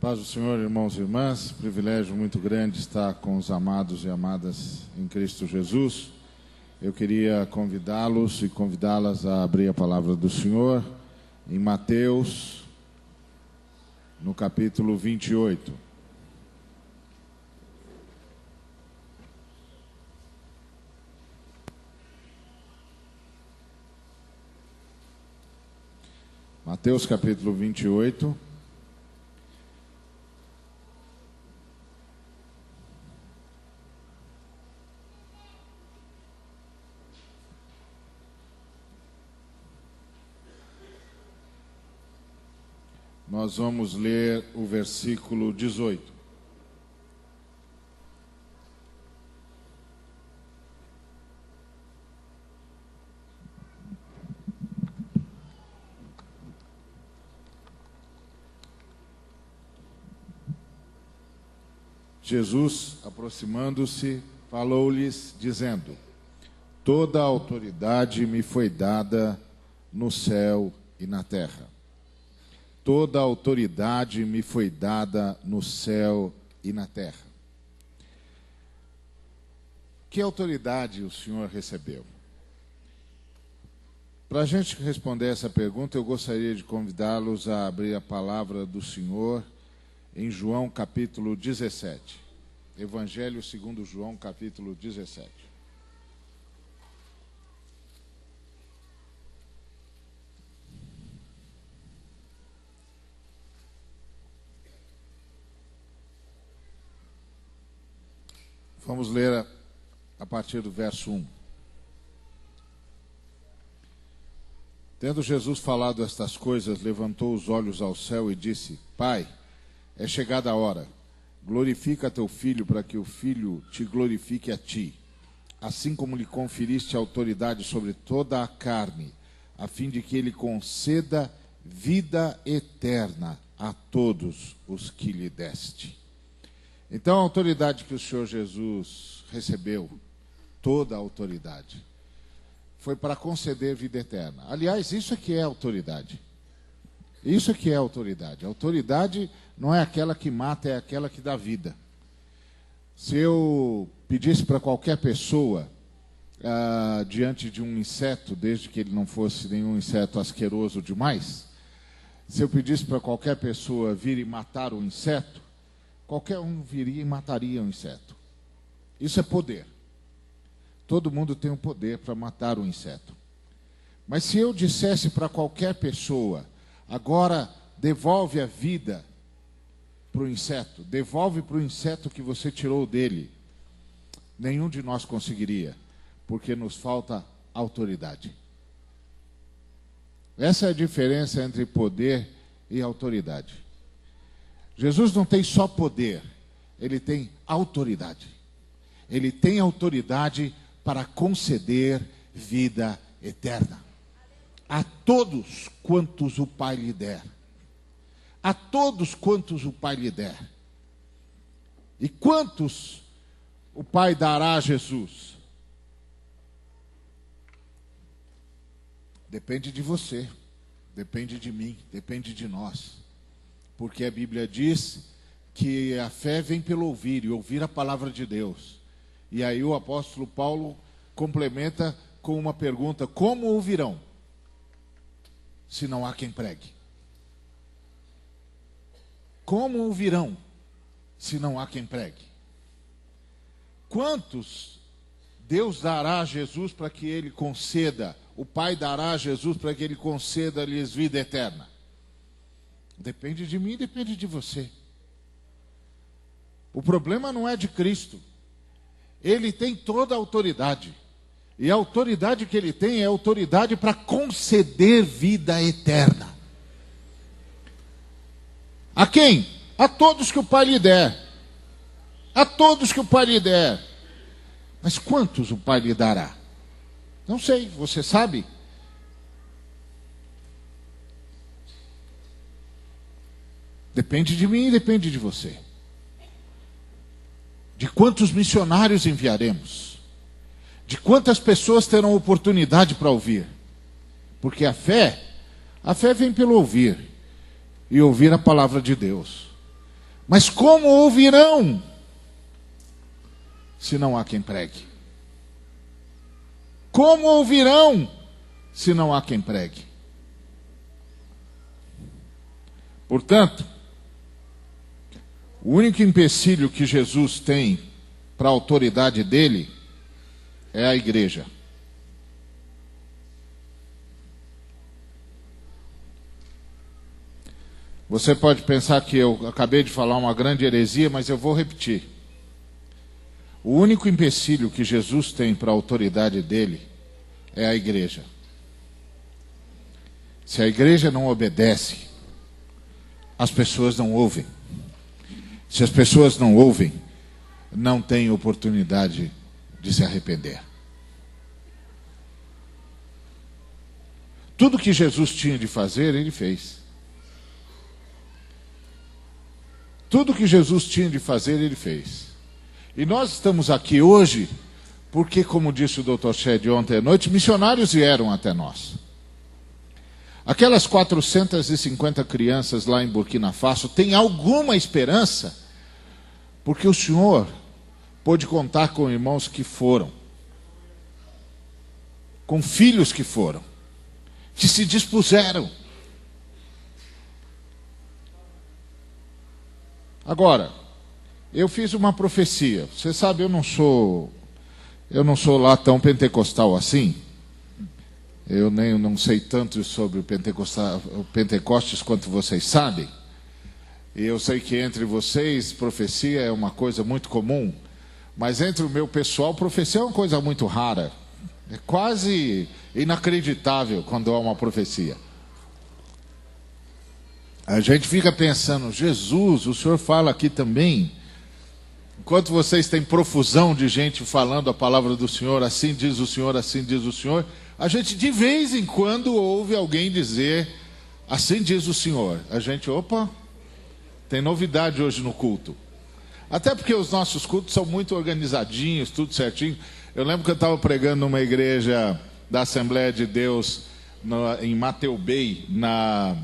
Paz do Senhor, irmãos e irmãs, privilégio muito grande estar com os amados e amadas em Cristo Jesus. Eu queria convidá-los e convidá-las a abrir a palavra do Senhor em Mateus, no capítulo 28. Mateus capítulo 28. Nós vamos ler o versículo 18. Jesus, aproximando-se, falou-lhes, dizendo: Toda a autoridade me foi dada no céu e na terra. Toda a autoridade me foi dada no céu e na terra. Que autoridade o Senhor recebeu? Para a gente responder essa pergunta, eu gostaria de convidá-los a abrir a palavra do Senhor em João capítulo 17. Evangelho segundo João capítulo 17. Vamos ler a partir do verso 1. Tendo Jesus falado estas coisas, levantou os olhos ao céu e disse: Pai, é chegada a hora. Glorifica teu Filho, para que o Filho te glorifique a ti, assim como lhe conferiste autoridade sobre toda a carne, a fim de que ele conceda vida eterna a todos os que lhe deste. Então a autoridade que o Senhor Jesus recebeu, toda a autoridade, foi para conceder vida eterna. Aliás, isso é que é autoridade. Isso é que é autoridade. A autoridade não é aquela que mata, é aquela que dá vida. Se eu pedisse para qualquer pessoa, diante de um inseto, desde que ele não fosse nenhum inseto asqueroso demais, se eu pedisse para qualquer pessoa vir e matar o inseto, qualquer um viria e mataria o inseto. Isso é poder. Todo mundo tem o poder para matar o inseto. Mas se eu dissesse para qualquer pessoa, agora devolve a vida para o inseto, devolve para o inseto que você tirou dele, nenhum de nós conseguiria, porque nos falta autoridade. Essa é a diferença entre poder e autoridade. Jesus não tem só poder, ele tem autoridade. Ele tem autoridade para conceder vida eterna a todos quantos o Pai lhe der. A todos quantos o Pai lhe der. E quantos o Pai dará a Jesus? Depende de você, depende de mim, depende de nós. Porque a Bíblia diz que a fé vem pelo ouvir, e ouvir a palavra de Deus. E aí o apóstolo Paulo complementa com uma pergunta: como ouvirão, se não há quem pregue? Como ouvirão, se não há quem pregue? Quantos Deus dará a Jesus para que ele conceda, o Pai dará a Jesus para que ele conceda-lhes vida eterna? Depende de mim, depende de você. O problema não é de Cristo. Ele tem toda a autoridade. E a autoridade que ele tem é autoridade para conceder vida eterna. A quem? A todos que o Pai lhe der. A todos que o Pai lhe der. Mas quantos o Pai lhe dará? Não sei, você sabe? Depende de mim e depende de você. De quantos missionários enviaremos? De quantas pessoas terão oportunidade para ouvir? Porque a fé vem pelo ouvir. E ouvir a palavra de Deus. Mas como ouvirão se não há quem pregue? Como ouvirão se não há quem pregue? Portanto, o único empecilho que Jesus tem para a autoridade dele é a igreja. Você pode pensar que eu acabei de falar uma grande heresia, mas eu vou repetir. O único empecilho que Jesus tem para a autoridade dele é a igreja. Se a igreja não obedece, as pessoas não ouvem. Se as pessoas não ouvem, não tem oportunidade de se arrepender. Tudo que Jesus tinha de fazer, ele fez. Tudo que Jesus tinha de fazer, ele fez. E nós estamos aqui hoje porque, como disse o Dr. Shed ontem à noite, missionários vieram até nós. Aquelas 450 crianças lá em Burkina Faso têm alguma esperança, porque o Senhor pôde contar com irmãos que foram, com filhos que foram, que se dispuseram. Agora, eu fiz uma profecia. Você sabe, eu não sou lá tão pentecostal assim. Eu nem não sei tanto sobre o Pentecostes quanto vocês sabem. E eu sei que entre vocês profecia é uma coisa muito comum, mas entre o meu pessoal profecia é uma coisa muito rara. É quase inacreditável quando há uma profecia. A gente fica pensando, Jesus, o Senhor fala aqui também. Enquanto vocês têm profusão de gente falando a palavra do Senhor, assim diz o Senhor, assim diz o Senhor, a gente de vez em quando ouve alguém dizer, assim diz o Senhor. A gente, opa, tem novidade hoje no culto. Até porque os nossos cultos são muito organizadinhos, tudo certinho. Eu lembro que eu estava pregando numa igreja da Assembleia de Deus em Mateu Bay, na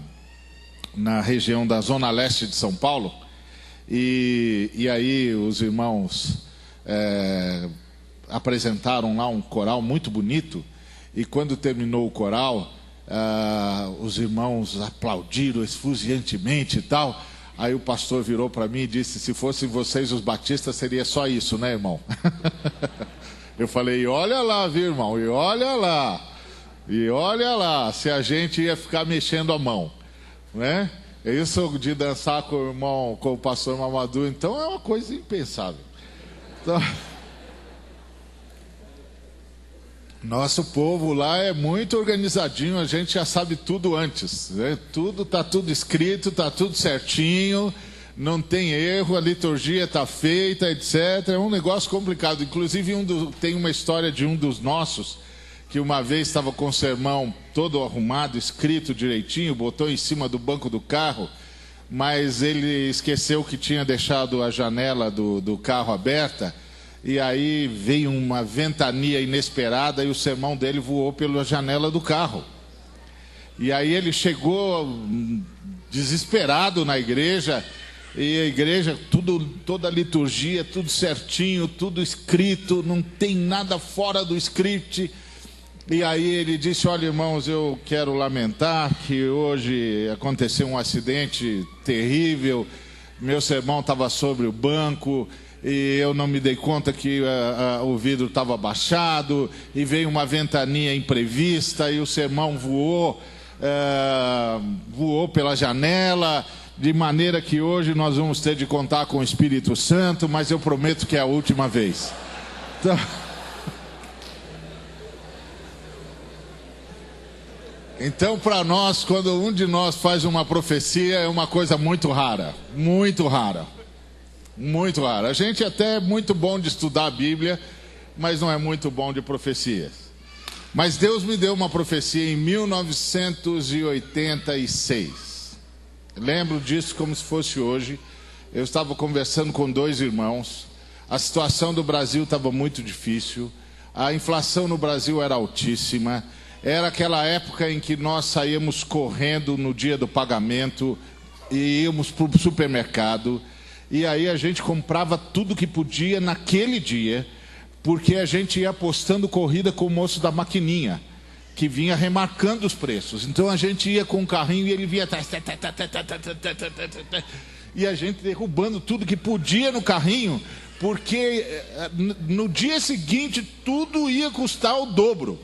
região da Zona Leste de São Paulo. E aí os irmãos apresentaram lá um coral muito bonito. E quando terminou o coral, os irmãos aplaudiram efusivantemente e tal. Aí o pastor virou para mim e disse, se fossem vocês os batistas, seria só isso, né, irmão? Eu falei, e olha lá, viu, irmão? E olha lá, se a gente ia ficar mexendo a mão, né? Isso de dançar com o irmão, com o pastor Mamadou, então é uma coisa impensável. Então, nosso povo lá é muito organizadinho, a gente já sabe tudo antes, né? Tá tudo escrito, tá tudo certinho, não tem erro, a liturgia está feita, etc. É um negócio complicado. Inclusive tem uma história de um dos nossos, que uma vez estava com o sermão todo arrumado, escrito direitinho, botou em cima do banco do carro, mas ele esqueceu que tinha deixado a janela do carro aberta, e aí veio uma ventania inesperada e o sermão dele voou pela janela do carro. E aí ele chegou desesperado na igreja, e a igreja, toda a liturgia, tudo certinho, tudo escrito, não tem nada fora do script. E aí ele disse, olha irmãos, eu quero lamentar que hoje aconteceu um acidente terrível, meu sermão estava sobre o banco, e eu não me dei conta que o vidro estava baixado, e veio uma ventania imprevista, e o sermão voou pela janela, de maneira que hoje nós vamos ter de contar com o Espírito Santo, mas eu prometo que é a última vez. Então, para nós, quando um de nós faz uma profecia, é uma coisa muito rara, muito rara. Muito raro. A gente até é muito bom de estudar a Bíblia, mas não é muito bom de profecias. Mas Deus me deu uma profecia em 1986. Lembro disso como se fosse hoje. Eu estava conversando com dois irmãos. A situação do Brasil estava muito difícil. A inflação no Brasil era altíssima. Era aquela época em que nós saíamos correndo no dia do pagamento e íamos para o supermercado. E aí a gente comprava tudo que podia naquele dia, porque a gente ia apostando corrida com o moço da maquininha, que vinha remarcando os preços. Então a gente ia com o carrinho e ele vinha atrás, e a gente derrubando tudo que podia no carrinho, porque no dia seguinte tudo ia custar o dobro.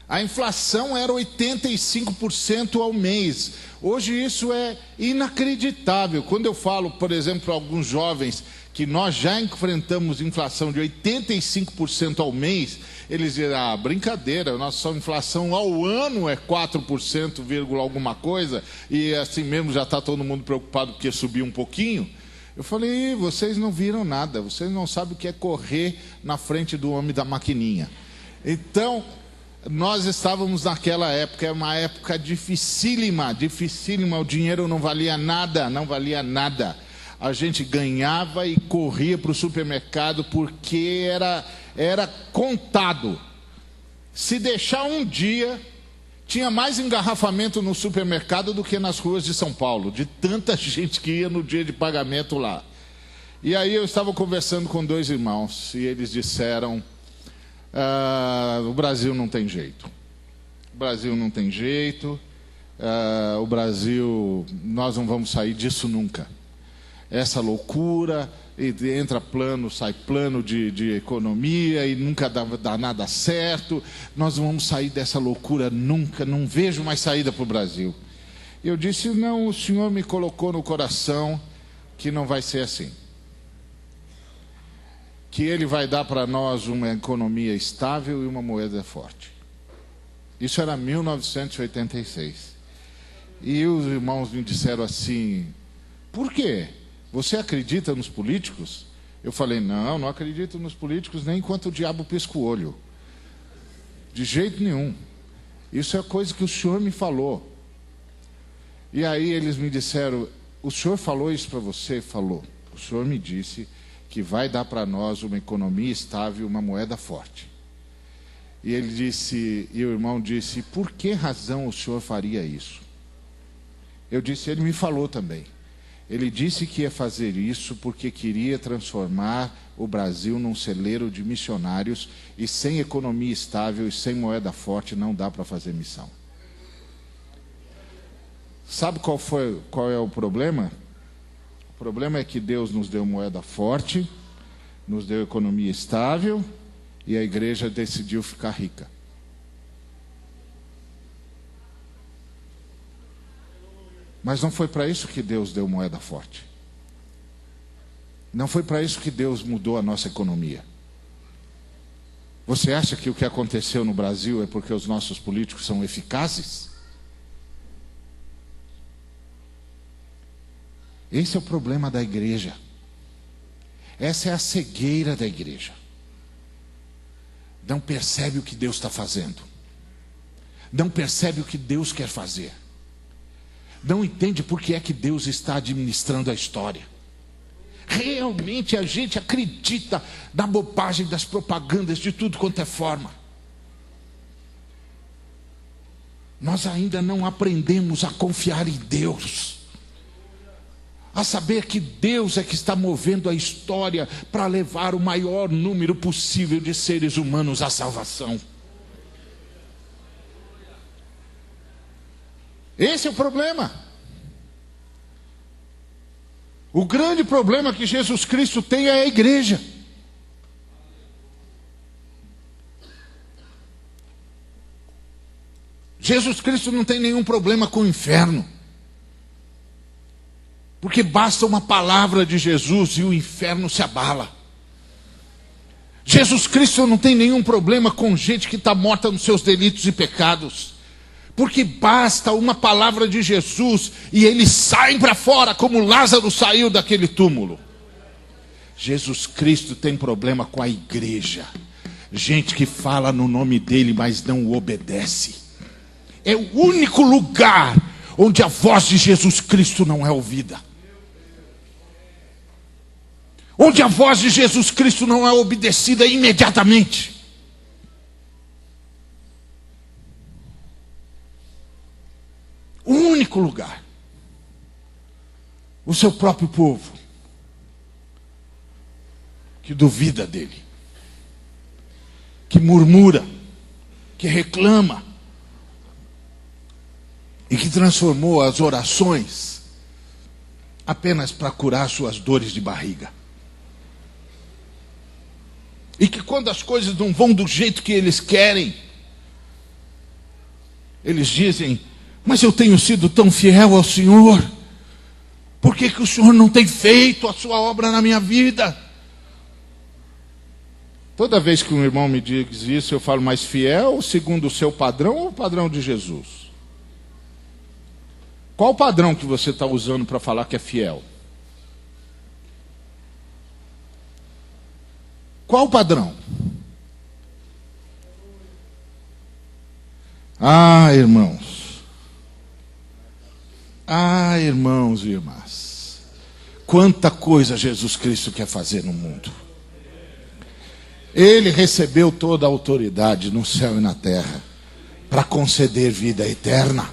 A inflação era 85% ao mês. Hoje isso é inacreditável. Quando eu falo, por exemplo, para alguns jovens que nós já enfrentamos inflação de 85% ao mês, eles dizem, brincadeira, a nossa inflação ao ano é 4%, alguma coisa, e assim mesmo já está todo mundo preocupado porque subiu um pouquinho. Eu falei, vocês não viram nada, vocês não sabem o que é correr na frente do homem da maquininha. Então, nós estávamos naquela época, é uma época dificílima, o dinheiro não valia nada, A gente ganhava e corria para o supermercado porque era contado. Se deixar um dia, tinha mais engarrafamento no supermercado do que nas ruas de São Paulo, de tanta gente que ia no dia de pagamento lá. E aí eu estava conversando com dois irmãos e eles disseram, o Brasil não tem jeito. O Brasil, nós não vamos sair disso nunca. Essa loucura, entra plano, sai plano de economia e nunca dá nada certo. Nós não vamos sair dessa loucura nunca, não vejo mais saída para o Brasil. Eu disse, não, o Senhor me colocou no coração que não vai ser assim. Que Ele vai dar para nós uma economia estável e uma moeda forte. Isso era 1986. E os irmãos me disseram assim, por quê? Você acredita nos políticos? Eu falei, não acredito nos políticos nem enquanto o diabo pisca o olho. De jeito nenhum. Isso é coisa que o Senhor me falou. E aí eles me disseram, o Senhor falou isso para você? Falou. O Senhor me disse que vai dar para nós uma economia estável e uma moeda forte. E ele disse, e o irmão disse, por que razão o Senhor faria isso? Eu disse, ele me falou também. Ele disse que ia fazer isso porque queria transformar o Brasil num celeiro de missionários e sem economia estável e sem moeda forte não dá para fazer missão. Sabe qual é o problema? O problema é que Deus nos deu moeda forte, nos deu economia estável e a igreja decidiu ficar rica. Mas não foi para isso que Deus deu moeda forte. Não foi para isso que Deus mudou a nossa economia. Você acha que o que aconteceu no Brasil é porque os nossos políticos são eficazes? Esse é o problema da igreja. Essa é a cegueira da igreja. Não percebe o que Deus está fazendo. Não percebe o que Deus quer fazer. Não entende por que é que Deus está administrando a história. Realmente a gente acredita na bobagem das propagandas de tudo quanto é forma. Nós ainda não aprendemos a confiar em Deus. A saber que Deus é que está movendo a história para levar o maior número possível de seres humanos à salvação. Esse é o problema. O grande problema que Jesus Cristo tem é a igreja. Jesus Cristo não tem nenhum problema com o inferno. Porque basta uma palavra de Jesus e o inferno se abala. Jesus Cristo não tem nenhum problema com gente que está morta nos seus delitos e pecados. Porque basta uma palavra de Jesus e eles saem para fora, como Lázaro saiu daquele túmulo. Jesus Cristo tem problema com a igreja. Gente que fala no nome dele, mas não o obedece. É o único lugar onde a voz de Jesus Cristo não é ouvida. Onde a voz de Jesus Cristo não é obedecida imediatamente. O único lugar. O seu próprio povo. que duvida dele, que murmura, que reclama, e que transformou as orações apenas para curar suas dores de barriga. E que quando as coisas não vão do jeito que eles querem, eles dizem: mas eu tenho sido tão fiel ao Senhor, por que o Senhor não tem feito a sua obra na minha vida? Toda vez que um irmão me diz isso, eu falo: mais fiel segundo o seu padrão ou o padrão de Jesus? Qual o padrão que você está usando para falar que é fiel? Qual o padrão? Irmãos. Irmãos e irmãs. Quanta coisa Jesus Cristo quer fazer no mundo. Ele recebeu toda a autoridade no céu e na terra para conceder vida eterna,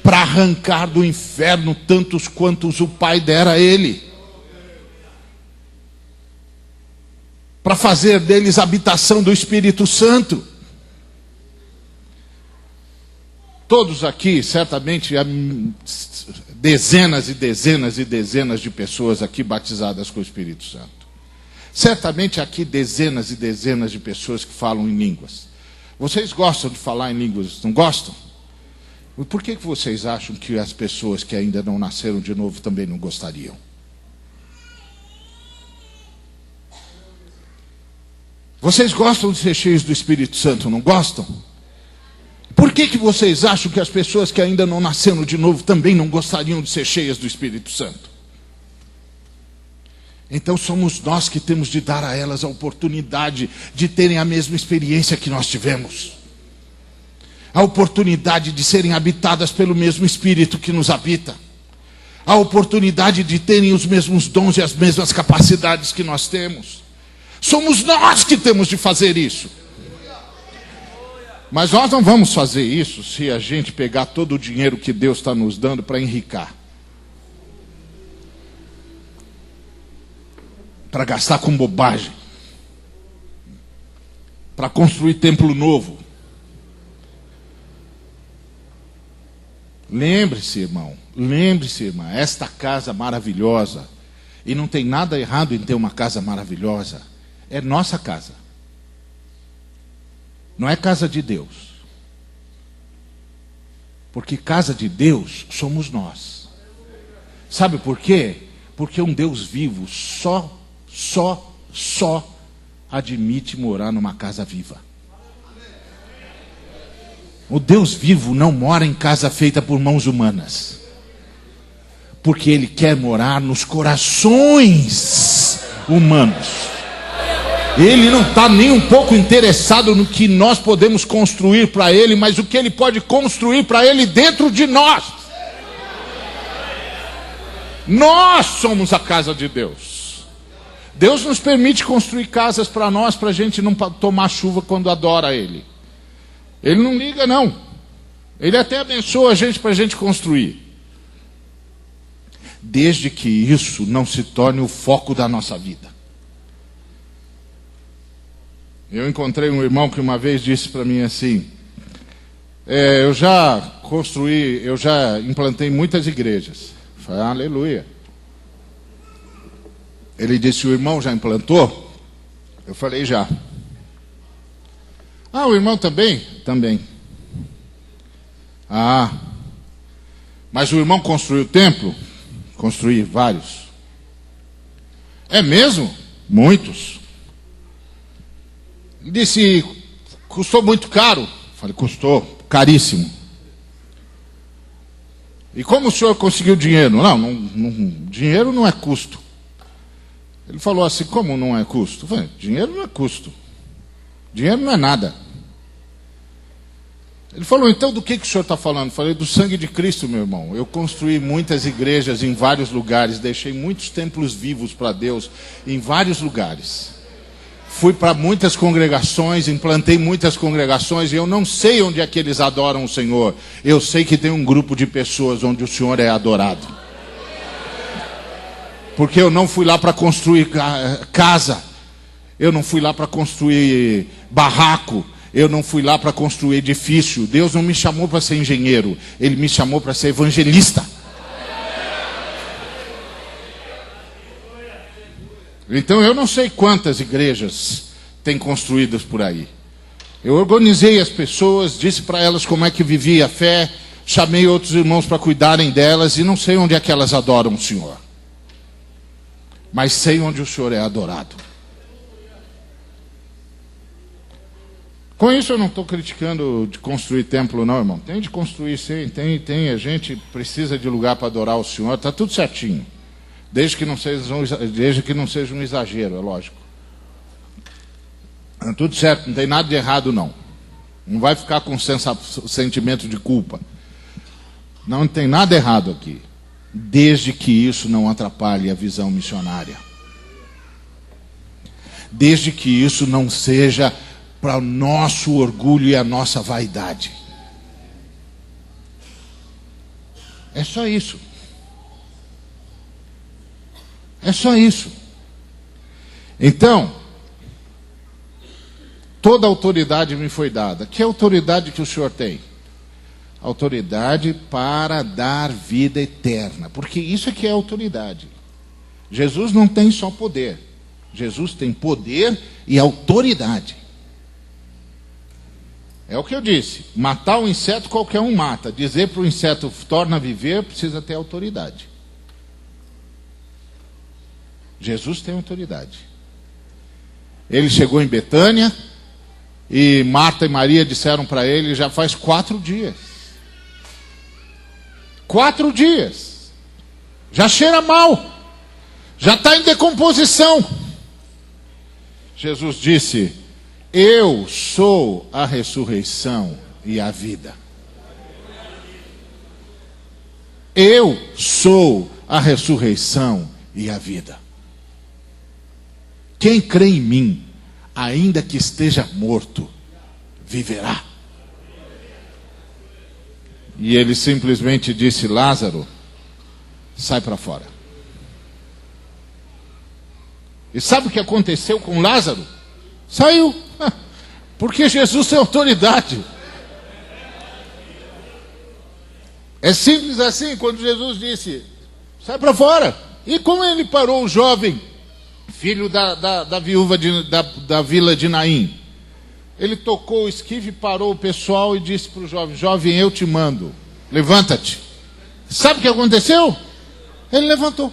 para arrancar do inferno tantos quantos o Pai dera a ele, para fazer deles habitação do Espírito Santo. Todos aqui, certamente, há dezenas e dezenas e dezenas de pessoas aqui batizadas com o Espírito Santo. Certamente aqui dezenas e dezenas de pessoas que falam em línguas. Vocês gostam de falar em línguas, não gostam? Por que vocês acham que as pessoas que ainda não nasceram de novo também não gostariam? Vocês gostam de ser cheios do Espírito Santo, não gostam? Por que vocês acham que as pessoas que ainda não nasceram de novo também não gostariam de ser cheias do Espírito Santo? Então somos nós que temos de dar a elas a oportunidade de terem a mesma experiência que nós tivemos. A oportunidade de serem habitadas pelo mesmo Espírito que nos habita. A oportunidade de terem os mesmos dons e as mesmas capacidades que nós temos. Somos nós que temos de fazer isso. Mas nós não vamos fazer isso se a gente pegar todo o dinheiro que Deus está nos dando para enricar. Para gastar com bobagem. Para construir templo novo. Lembre-se, irmão, irmã, esta casa maravilhosa, e não tem nada errado em ter uma casa maravilhosa, é nossa casa. Não é casa de Deus. Porque casa de Deus somos nós. Sabe por quê? Porque um Deus vivo só admite morar numa casa viva. O Deus vivo não mora em casa feita por mãos humanas. Porque Ele quer morar nos corações humanos. Ele não está nem um pouco interessado no que nós podemos construir para Ele, mas o que Ele pode construir para Ele dentro de nós. Nós somos a casa de Deus. Deus nos permite construir casas para nós, para a gente não tomar chuva quando adora Ele. Ele não liga, não. Ele até abençoa a gente para a gente construir. Desde que isso não se torne o foco da nossa vida. Eu encontrei um irmão que uma vez disse para mim assim: eu já implantei muitas igrejas. Eu falei: aleluia. Ele disse: o irmão já implantou? Eu falei: já. O irmão também? Também. Mas o irmão construiu o templo? Construí vários. É mesmo? Muitos. Ele disse: custou muito caro? Falei: custou, caríssimo. E como o senhor conseguiu dinheiro? Dinheiro não é custo. Ele falou assim: como não é custo? Eu falei: dinheiro não é custo. Dinheiro não é nada. Ele falou: então do que o senhor está falando? Eu falei: do sangue de Cristo, meu irmão. Eu construí muitas igrejas em vários lugares, deixei muitos templos vivos para Deus em vários lugares. Fui para muitas congregações, implantei muitas congregações, e eu não sei onde é que eles adoram o Senhor. Eu sei que tem um grupo de pessoas onde o Senhor é adorado. Porque eu não fui lá para construir casa. Eu não fui lá para construir barraco. Eu não fui lá para construir edifício. Deus não me chamou para ser engenheiro. Ele me chamou para ser evangelista. Então eu não sei quantas igrejas tem construídas por aí. Eu organizei as pessoas, disse para elas como é que vivia a fé, chamei outros irmãos para cuidarem delas e não sei onde é que elas adoram o Senhor. Mas sei onde o Senhor é adorado. Com isso eu não estou criticando de construir templo não, irmão. Tem de construir sim, tem. A gente precisa de lugar para adorar o Senhor, está tudo certinho. Desde que não seja um exagero, é lógico. É tudo certo, não tem nada de errado não. Não vai ficar com sentimento de culpa. Não tem nada errado aqui. Desde que isso não atrapalhe a visão missionária. Desde que isso não seja para o nosso orgulho e a nossa vaidade. É só isso. É só isso. Então, toda autoridade me foi dada. Que autoridade que o Senhor tem? Autoridade para dar vida eterna. Porque isso é que é autoridade. Jesus não tem só poder. Jesus tem poder e autoridade. É o que eu disse. Matar o inseto qualquer um mata. Dizer para o inseto torna a viver, precisa ter autoridade. Jesus tem autoridade. Ele chegou em Betânia e Marta e Maria disseram para ele, já faz 4 dias. 4 dias. Já cheira mal. Já está em decomposição. Jesus disse, eu sou a ressurreição e a vida. Eu sou a ressurreição e a vida. Quem crê em mim, ainda que esteja morto, viverá. E ele simplesmente disse, Lázaro, sai para fora. E sabe o que aconteceu com Lázaro? Saiu. Porque Jesus tem autoridade. É simples assim, quando Jesus disse, sai para fora. E como ele parou o jovem, filho da viúva da vila de Naim? Ele tocou o esquife, parou o pessoal e disse para o jovem, jovem, eu te mando, levanta-te. Sabe o que aconteceu? Ele levantou.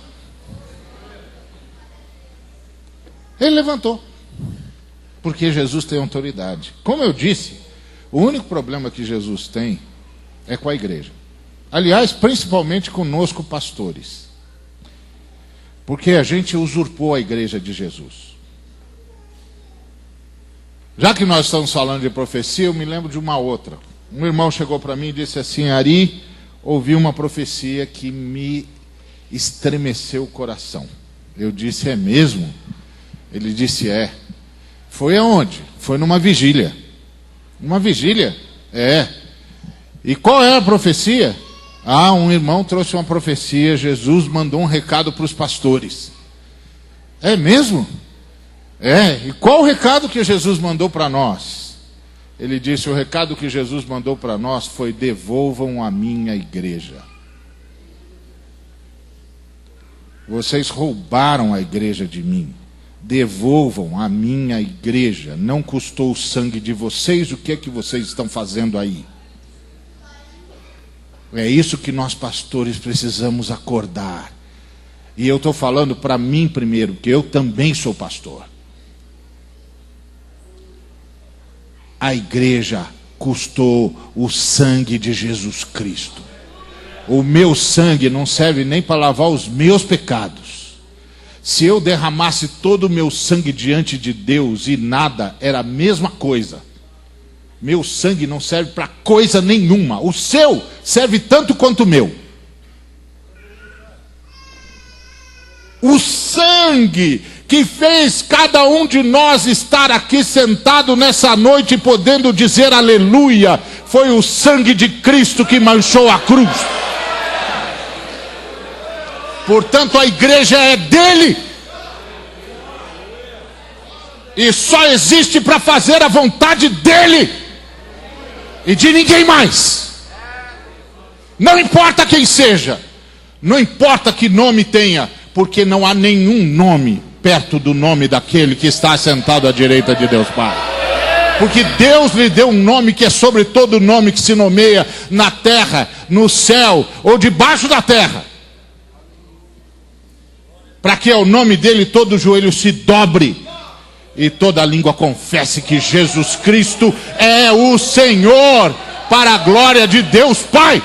Ele levantou. Porque Jesus tem autoridade. Como eu disse, o único problema que Jesus tem é com a igreja. Aliás, principalmente conosco pastores. Porque a gente usurpou a igreja de Jesus. Já que nós estamos falando de profecia, eu me lembro de uma outra. Um irmão chegou para mim e disse assim, Ari, ouvi uma profecia que me estremeceu o coração. Eu disse, é mesmo? Ele disse, é. Foi aonde? Foi numa vigília. Uma vigília? É. E qual é a profecia? Ah, um irmão trouxe uma profecia, Jesus mandou um recado para os pastores. É mesmo? É. E qual o recado que Jesus mandou para nós? Ele disse, o recado que Jesus mandou para nós foi, devolvam a minha igreja. Vocês roubaram a igreja de mim. Devolvam a minha igreja. Não custou o sangue de vocês, o que é que vocês estão fazendo aí? É isso que nós pastores precisamos acordar. E eu estou falando para mim primeiro, porque eu também sou pastor. A igreja custou o sangue de Jesus Cristo. O meu sangue não serve nem para lavar os meus pecados. Se eu derramasse todo o meu sangue diante de Deus e nada, era a mesma coisa. Meu sangue não serve para coisa nenhuma. O seu serve tanto quanto o meu. O sangue que fez cada um de nós estar aqui sentado nessa noite podendo dizer aleluia, foi o sangue de Cristo que manchou a cruz. Portanto, a igreja é dele. E só existe para fazer a vontade dele. E de ninguém mais. Não importa quem seja. Não importa que nome tenha. Porque não há nenhum nome perto do nome daquele que está sentado à direita de Deus Pai. Porque Deus lhe deu um nome que é sobre todo nome que se nomeia na terra, no céu ou debaixo da terra. Para que ao nome dele todo joelho se dobre e toda língua confesse que Jesus Cristo é o Senhor, para a glória de Deus Pai.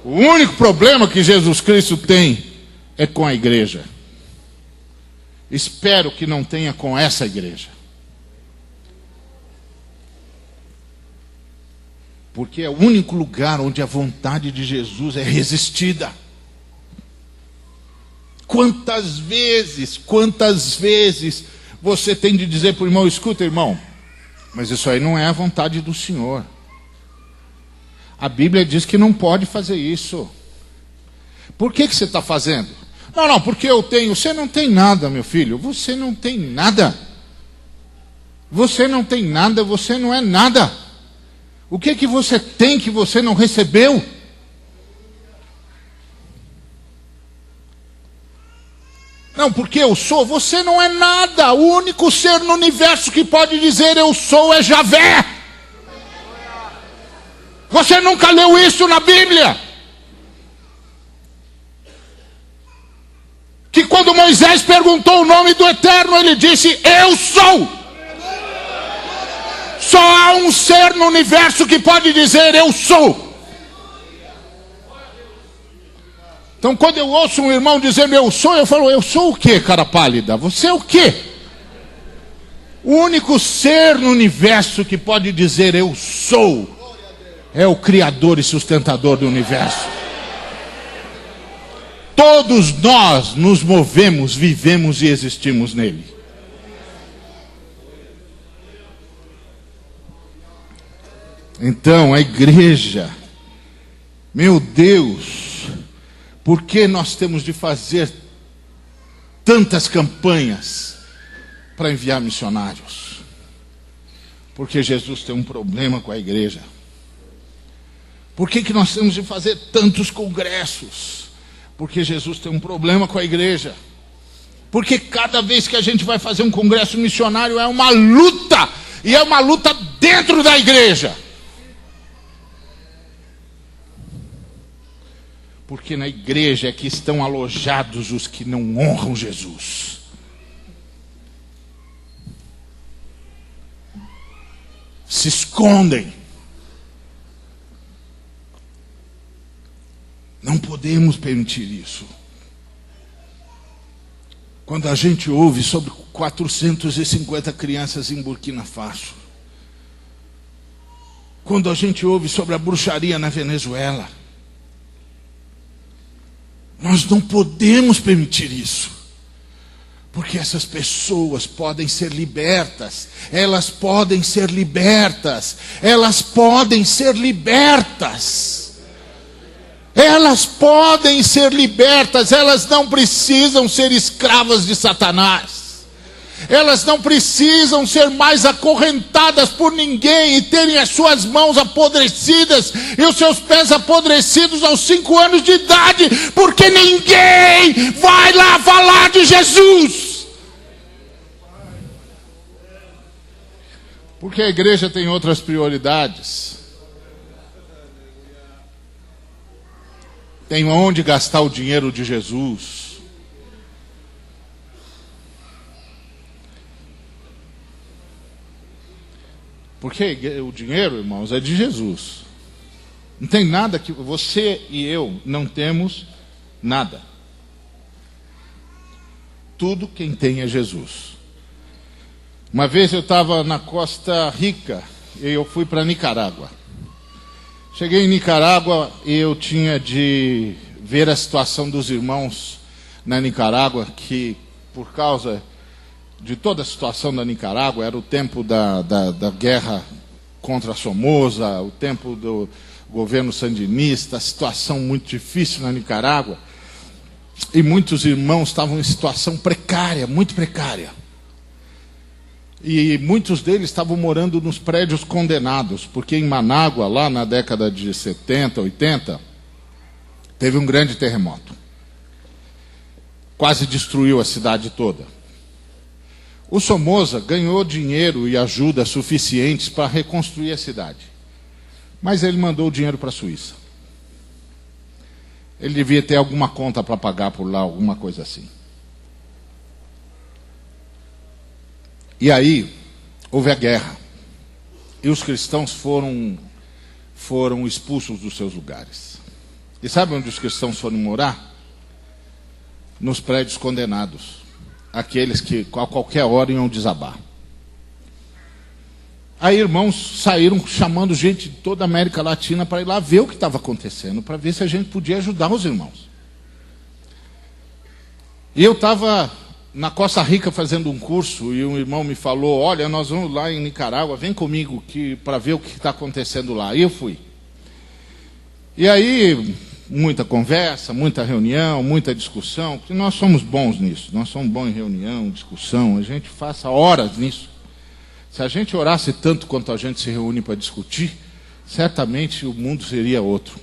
O único problema que Jesus Cristo tem é com a igreja. Espero que não tenha com essa igreja. Porque é o único lugar onde a vontade de Jesus é resistida. Quantas vezes você tem de dizer para o irmão: escuta, irmão, mas isso aí não é a vontade do Senhor. A Bíblia diz que não pode fazer isso. Por que você está fazendo? Não, porque eu tenho. Você não tem nada, meu filho. Você não tem nada. Você não tem nada, você não é nada. O que você tem que você não recebeu? Não, porque eu sou. Você não é nada. O único ser no universo que pode dizer eu sou é Javé. Você nunca leu isso na Bíblia? Que quando Moisés perguntou o nome do Eterno, ele disse: eu sou. Só há um ser no universo que pode dizer eu sou. Então quando eu ouço um irmão dizendo eu sou, eu falo: eu sou o quê, cara pálida? Você é o quê? O único ser no universo que pode dizer eu sou é o Criador e sustentador do universo. Todos nós nos movemos, vivemos e existimos nele. Então, a igreja, meu Deus, por que nós temos de fazer tantas campanhas para enviar missionários? Porque Jesus tem um problema com a igreja. Por que nós temos de fazer tantos congressos? Porque Jesus tem um problema com a igreja. Porque cada vez que a gente vai fazer um congresso missionário é uma luta. E é uma luta dentro da igreja. Porque na igreja é que estão alojados os que não honram Jesus. Se escondem. Não podemos permitir isso. Quando a gente ouve sobre 450 crianças em Burkina Faso, quando a gente ouve sobre a bruxaria na Venezuela, nós não podemos permitir isso. Porque essas pessoas podem ser libertas. Elas podem ser libertas. Elas podem ser libertas. Elas podem ser libertas, elas não precisam ser escravas de Satanás. Elas não precisam ser mais acorrentadas por ninguém e terem as suas mãos apodrecidas e os seus pés apodrecidos aos 5 anos de idade, porque ninguém vai lá falar de Jesus. Porque a igreja tem outras prioridades. Tem onde gastar o dinheiro de Jesus. Porque o dinheiro, irmãos, é de Jesus. Não tem nada que você e eu não temos nada. Tudo quem tem é Jesus. Uma vez eu estava na Costa Rica e eu fui para Nicarágua. Cheguei em Nicarágua e eu tinha de ver a situação dos irmãos na Nicarágua, que por causa de toda a situação da Nicarágua, era o tempo da guerra contra Somoza, o tempo governo sandinista, situação muito difícil na Nicarágua. E muitos irmãos estavam em situação precária, muito precária. E muitos deles estavam morando nos prédios condenados, porque em Manágua, lá na década de 70, 80, teve um grande terremoto. Quase destruiu a cidade toda. O Somoza ganhou dinheiro e ajuda suficientes para reconstruir a cidade. Mas ele mandou o dinheiro para a Suíça. Ele devia ter alguma conta para pagar por lá, alguma coisa assim. E aí, houve a guerra. E os cristãos foram expulsos dos seus lugares. E sabe onde os cristãos foram morar? Nos prédios condenados. Aqueles que a qualquer hora iam desabar. Aí irmãos saíram chamando gente de toda a América Latina para ir lá ver o que estava acontecendo, para ver se a gente podia ajudar os irmãos. E eu estava na Costa Rica fazendo um curso e um irmão me falou, olha, nós vamos lá em Nicarágua, vem comigo para ver o que está acontecendo lá. E eu fui. E aí, muita conversa, muita reunião, muita discussão, porque nós somos bons nisso, nós somos bons em reunião, discussão, a gente passa horas nisso. Se a gente orasse tanto quanto a gente se reúne para discutir, certamente o mundo seria outro.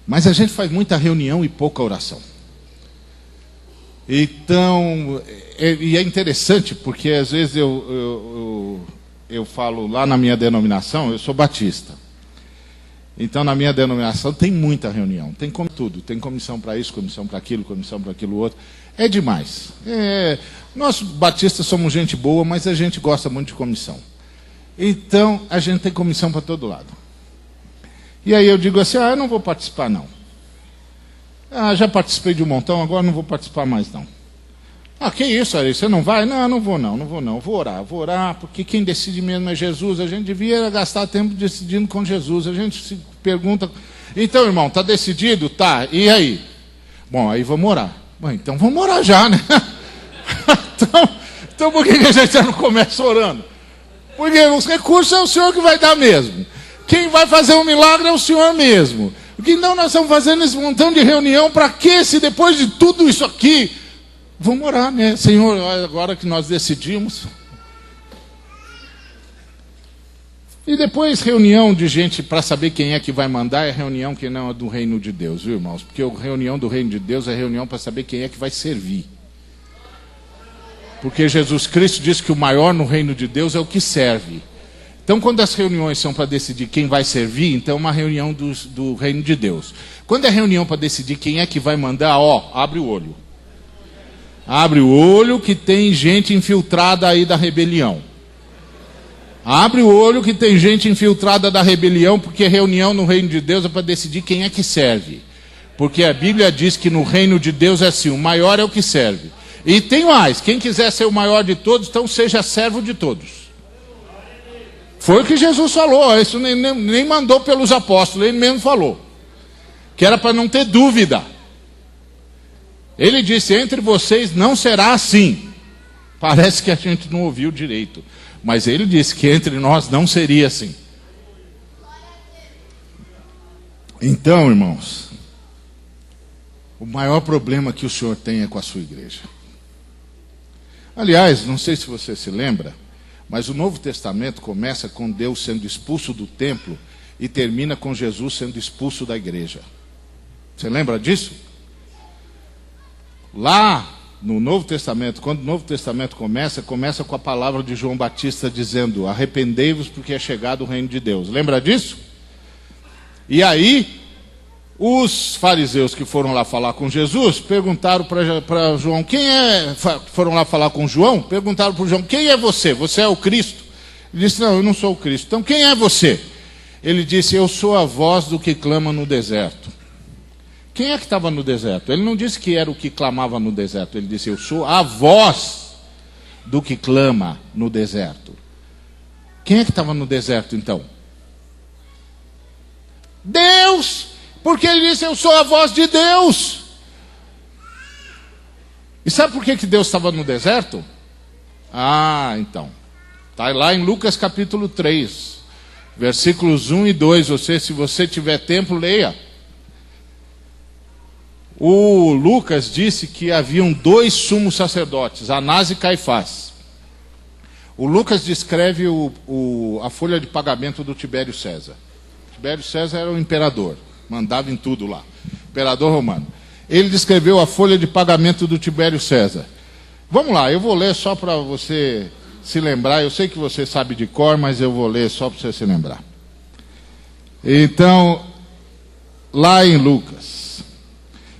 Mas a gente faz muita reunião e pouca oração. Então, e é interessante, porque às vezes eu falo lá na minha denominação, eu sou batista. Então, na minha denominação tem muita reunião, tem como tudo, tem comissão para isso, comissão para aquilo outro. É demais. Nós batistas somos gente boa, mas a gente gosta muito de comissão. Então, a gente tem comissão para todo lado. E aí eu digo assim, eu não vou participar não. Já participei de um montão, agora não vou participar mais não. Que isso, Ari, você não vai? Não vou não. Vou orar, porque quem decide mesmo é Jesus. A gente devia gastar tempo decidindo com Jesus. A gente se pergunta, então irmão, está decidido? Tá, e aí? Bom, aí vamos orar. Bom, então vamos orar já, né? então por que a gente já não começa orando? Porque os recursos é o Senhor que vai dar mesmo. Quem vai fazer um milagre é o Senhor mesmo. Então nós estamos fazendo esse montão de reunião para quê? Se depois de tudo isso aqui, vamos orar, né? Senhor, agora que nós decidimos. E depois reunião de gente para saber quem é que vai mandar é reunião que não é do reino de Deus, viu, irmãos? Porque a reunião do reino de Deus é reunião para saber quem é que vai servir. Porque Jesus Cristo disse que o maior no reino de Deus é o que serve. Então, quando as reuniões são para decidir quem vai servir, então é uma reunião do reino de Deus. Quando é reunião para decidir quem é que vai mandar, abre o olho. Abre o olho que tem gente infiltrada aí da rebelião. Abre o olho que tem gente infiltrada da rebelião, porque reunião no reino de Deus é para decidir quem é que serve. Porque a Bíblia diz que no reino de Deus é assim, o maior é o que serve. E tem mais, quem quiser ser o maior de todos, então seja servo de todos. Foi o que Jesus falou, isso nem mandou pelos apóstolos, ele mesmo falou. Que era para não ter dúvida. Ele disse, entre vocês não será assim. Parece que a gente não ouviu direito. Mas ele disse que entre nós não seria assim. Então, irmãos, o maior problema que o Senhor tem é com a sua igreja. Aliás, não sei se você se lembra, mas o Novo Testamento começa com Deus sendo expulso do templo e termina com Jesus sendo expulso da igreja. Você lembra disso? Lá no Novo Testamento, quando o Novo Testamento começa com a palavra de João Batista dizendo, arrependei-vos porque é chegado o reino de Deus. Lembra disso? E aí, os fariseus que foram lá falar com Jesus, perguntaram para João, foram lá falar com João, perguntaram para João, quem é você? Você é o Cristo? Ele disse, não, eu não sou o Cristo. Então quem é você? Ele disse, eu sou a voz do que clama no deserto. Quem é que estava no deserto? Ele não disse que era o que clamava no deserto. Ele disse, eu sou a voz do que clama no deserto. Quem é que estava no deserto então? Deus! Porque ele disse, eu sou a voz de Deus. E sabe por que Deus estava no deserto? Então. Está lá em Lucas capítulo 3. Versículos 1 e 2, se você tiver tempo, leia. O Lucas disse que haviam 2 sumos sacerdotes, Anás e Caifás. O Lucas descreve a folha de pagamento do Tibério César. Tibério César era o imperador, mandava em tudo lá, imperador romano. Ele descreveu a folha de pagamento do Tibério César. Vamos lá, eu vou ler só para você se lembrar. Eu sei que você sabe de cor, mas eu vou ler só para você se lembrar. Então, lá em Lucas,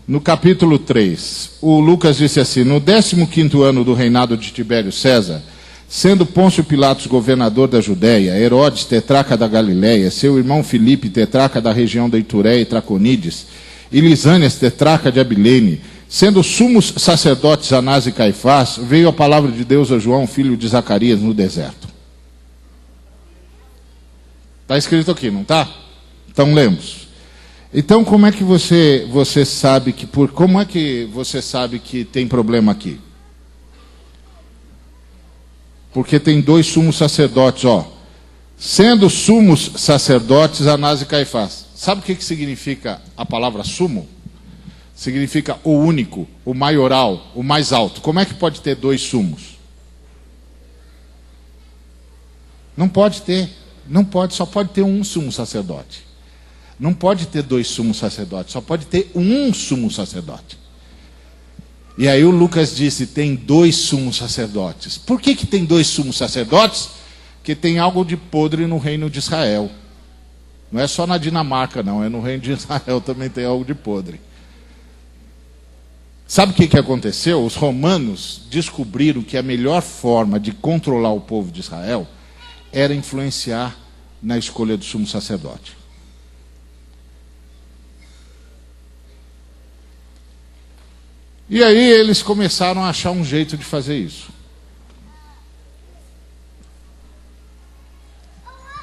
no capítulo 3, o Lucas disse assim: no 15º ano do reinado de Tibério César, sendo Pôncio Pilatos governador da Judéia, Herodes tetrarca da Galiléia, seu irmão Filipe tetrarca da região da Itureia e Traconides, e Lisânias tetrarca de Abilene, sendo sumos sacerdotes Anás e Caifás, veio a palavra de Deus a João, filho de Zacarias, no deserto. Está escrito aqui, não está? Então lemos. Então como é que você sabe que como é que você sabe que tem problema aqui? Porque tem 2 sumos sacerdotes, ó. Sendo sumos sacerdotes Anás e Caifás. Sabe o que significa a palavra sumo? Significa o único, o maioral, o mais alto. Como é que pode ter 2 sumos? Não pode ter. Não pode, só pode ter um sumo sacerdote. Não pode ter 2 sumos sacerdotes, só pode ter um sumo sacerdote. E aí o Lucas disse, tem 2 sumos sacerdotes. Por que tem 2 sumos sacerdotes? Porque tem algo de podre no reino de Israel. Não é só na Dinamarca, não, é no reino de Israel também tem algo de podre. Sabe o que aconteceu? Os romanos descobriram que a melhor forma de controlar o povo de Israel era influenciar na escolha do sumo sacerdote. E aí eles começaram a achar um jeito de fazer isso.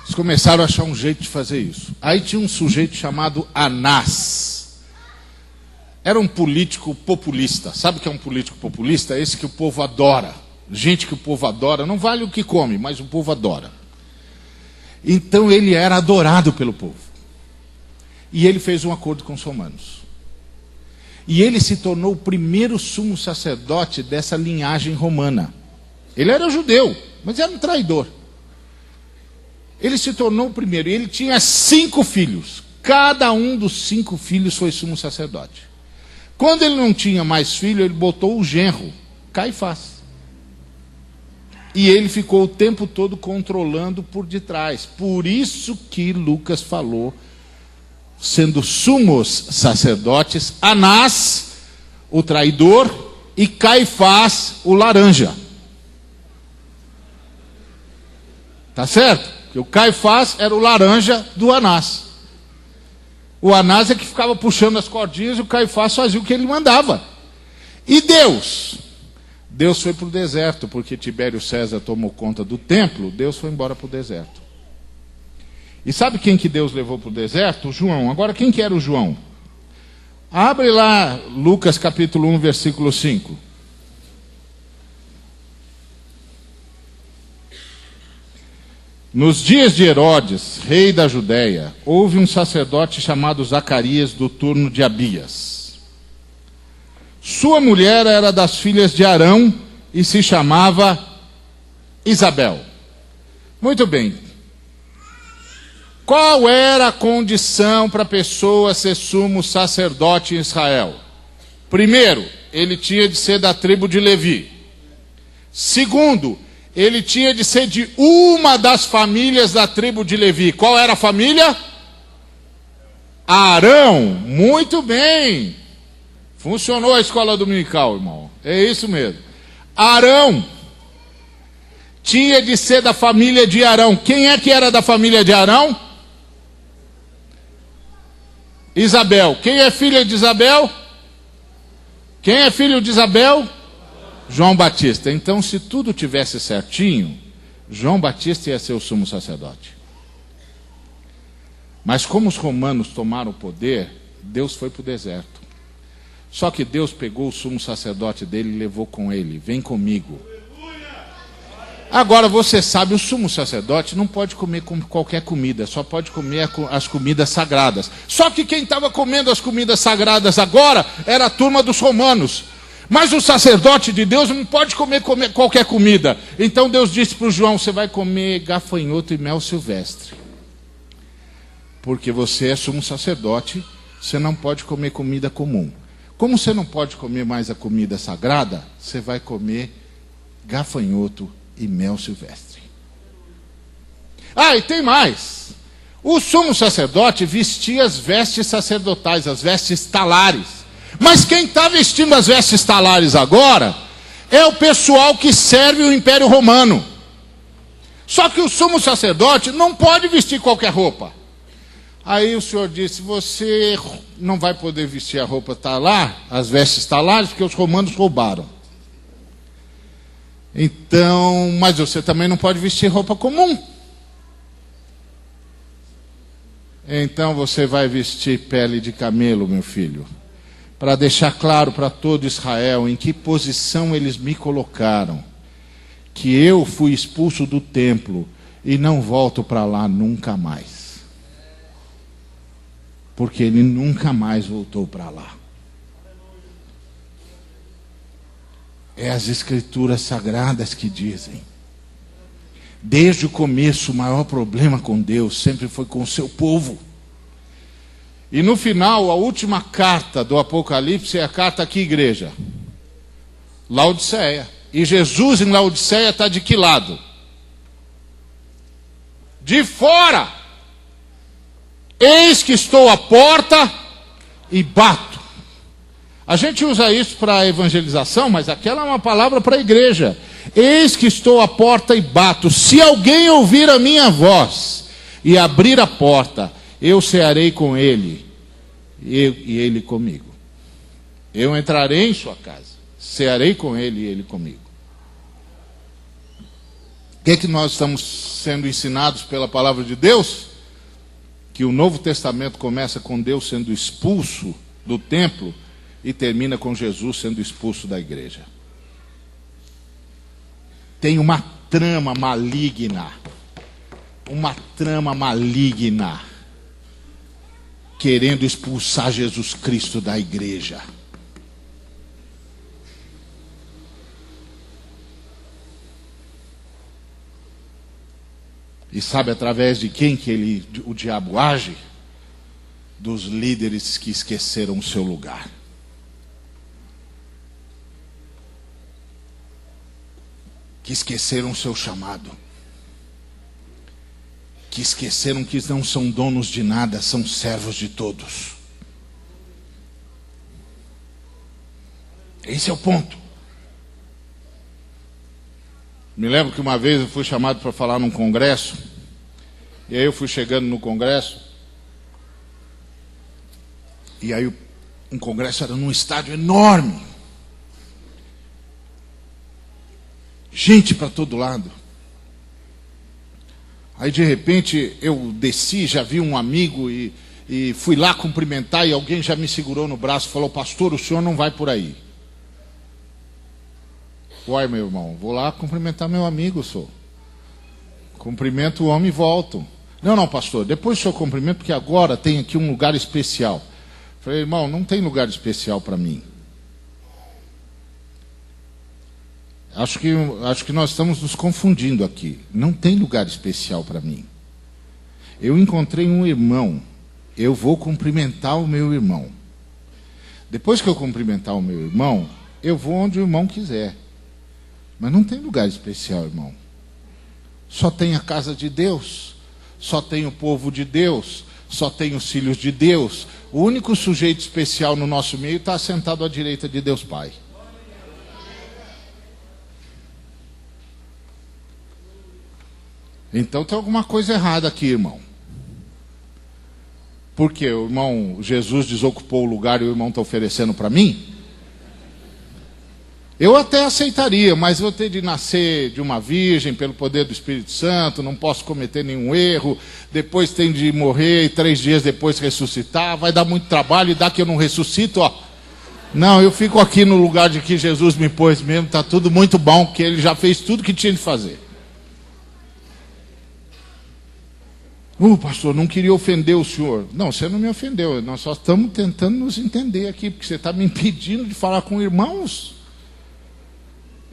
Eles começaram a achar um jeito de fazer isso. Aí tinha um sujeito chamado Anás. Era um político populista. Sabe o que é um político populista? Esse que o povo adora. Gente que o povo adora. Não vale o que come, mas o povo adora. Então ele era adorado pelo povo. E ele fez um acordo com os romanos. E ele se tornou o primeiro sumo sacerdote dessa linhagem romana. Ele era judeu, mas era um traidor. Ele se tornou o primeiro. E ele tinha 5 filhos. Cada um dos 5 filhos foi sumo sacerdote. Quando ele não tinha mais filho, ele botou o genro, Caifás. E ele ficou o tempo todo controlando por detrás. Por isso que Lucas falou, sendo sumos sacerdotes, Anás, o traidor, e Caifás, o laranja. Tá certo? Porque o Caifás era o laranja do Anás. O Anás é que ficava puxando as cordinhas e o Caifás fazia o que ele mandava. E Deus? Deus foi para o deserto, porque Tibério César tomou conta do templo, Deus foi embora para o deserto. E sabe quem que Deus levou para o deserto? O João. Agora, quem que era o João? Abre lá Lucas capítulo 1, versículo 5. Nos dias de Herodes, rei da Judéia, houve um sacerdote chamado Zacarias, do turno de Abias. Sua mulher era das filhas de Arão e se chamava Isabel. Muito bem. Qual era a condição para a pessoa ser sumo sacerdote em Israel? Primeiro, ele tinha de ser da tribo de Levi. Segundo, ele tinha de ser de uma das famílias da tribo de Levi. Qual era a família? Arão. Muito bem. Funcionou a escola dominical, irmão. É isso mesmo. Arão tinha de ser da família de Arão. Quem é que era da família de Arão? Isabel. Quem é filha de Isabel? Quem é filho de Isabel? João Batista. Então, se tudo tivesse certinho, João Batista ia ser o sumo sacerdote. Mas como os romanos tomaram o poder, Deus foi para o deserto. Só que Deus pegou o sumo sacerdote dele e levou com ele. Vem comigo. Agora, você sabe, o sumo sacerdote não pode comer qualquer comida, só pode comer as comidas sagradas. Só que quem estava comendo as comidas sagradas agora era a turma dos romanos. Mas o sacerdote de Deus não pode comer qualquer comida. Então Deus disse para o João: você vai comer gafanhoto e mel silvestre. Porque você é sumo sacerdote, você não pode comer comida comum. Como você não pode comer mais a comida sagrada, você vai comer gafanhoto e mel silvestre. Ah, e tem mais. O sumo sacerdote vestia as vestes sacerdotais, as vestes talares. Mas quem está vestindo as vestes talares agora é o pessoal que serve o Império Romano. Só que o sumo sacerdote não pode vestir qualquer roupa. Aí o Senhor disse: você não vai poder vestir a roupa talar, as vestes talares, porque os romanos roubaram. Então, mas você também não pode vestir roupa comum. Então você vai vestir pele de camelo, meu filho, para deixar claro para todo Israel em que posição eles me colocaram, que eu fui expulso do templo e não volto para lá nunca mais. Porque ele nunca mais voltou para lá. É as escrituras sagradas que dizem. Desde o começo, o maior problema com Deus sempre foi com o seu povo. E no final, a última carta do Apocalipse é a carta aqui, igreja. Laodiceia. E Jesus em Laodiceia está de que lado? De fora. Eis que estou à porta e bato. A gente usa isso para evangelização, mas aquela é uma palavra para a igreja. Eis que estou à porta e bato. Se alguém ouvir a minha voz e abrir a porta, eu cearei com ele, e ele comigo. Eu entrarei em sua casa, cearei com ele e ele comigo. O que é que nós estamos sendo ensinados pela palavra de Deus? Que o Novo Testamento começa com Deus sendo expulso do templo e termina com Jesus sendo expulso da igreja. Tem uma trama maligna, querendo expulsar Jesus Cristo da igreja. E sabe através de quem que o diabo age? Dos líderes que esqueceram o seu lugar. Que esqueceram o seu chamado. Que esqueceram que não são donos de nada, são servos de todos. Esse é o ponto. Me lembro que uma vez eu fui chamado para falar num congresso. E aí eu fui chegando no congresso. E aí um congresso era num estádio enorme. Gente para todo lado. Aí de repente eu desci, já vi um amigo e fui lá cumprimentar e alguém já me segurou no braço e falou: pastor, o senhor não vai por aí. Uai, meu irmão, vou lá cumprimentar meu amigo, sou. Cumprimento o homem e volto. Não, pastor, depois o senhor cumprimenta, porque agora tem aqui um lugar especial. Falei: irmão, não tem lugar especial para mim. Acho que nós estamos nos confundindo aqui. Não tem lugar especial para mim. Eu encontrei um irmão. Eu vou cumprimentar o meu irmão. Depois que eu cumprimentar o meu irmão, eu vou onde o irmão quiser. Mas não tem lugar especial, irmão. Só tem a casa de Deus. Só tem o povo de Deus. Só tem os filhos de Deus. O único sujeito especial no nosso meio está sentado à direita de Deus Pai. Então tem alguma coisa errada aqui, irmão. Por quê? O irmão Jesus desocupou o lugar e o irmão está oferecendo para mim? Eu até aceitaria, mas eu tenho de nascer de uma virgem pelo poder do Espírito Santo, não posso cometer nenhum erro, depois tenho de morrer e 3 dias depois ressuscitar, vai dar muito trabalho e dá que eu não ressuscito, ó. Não, eu fico aqui no lugar de que Jesus me pôs mesmo, está tudo muito bom, porque ele já fez tudo que tinha de fazer. Pastor, não queria ofender o senhor. Não, você não me ofendeu. Nós só estamos tentando nos entender aqui, porque você está me impedindo de falar com irmãos.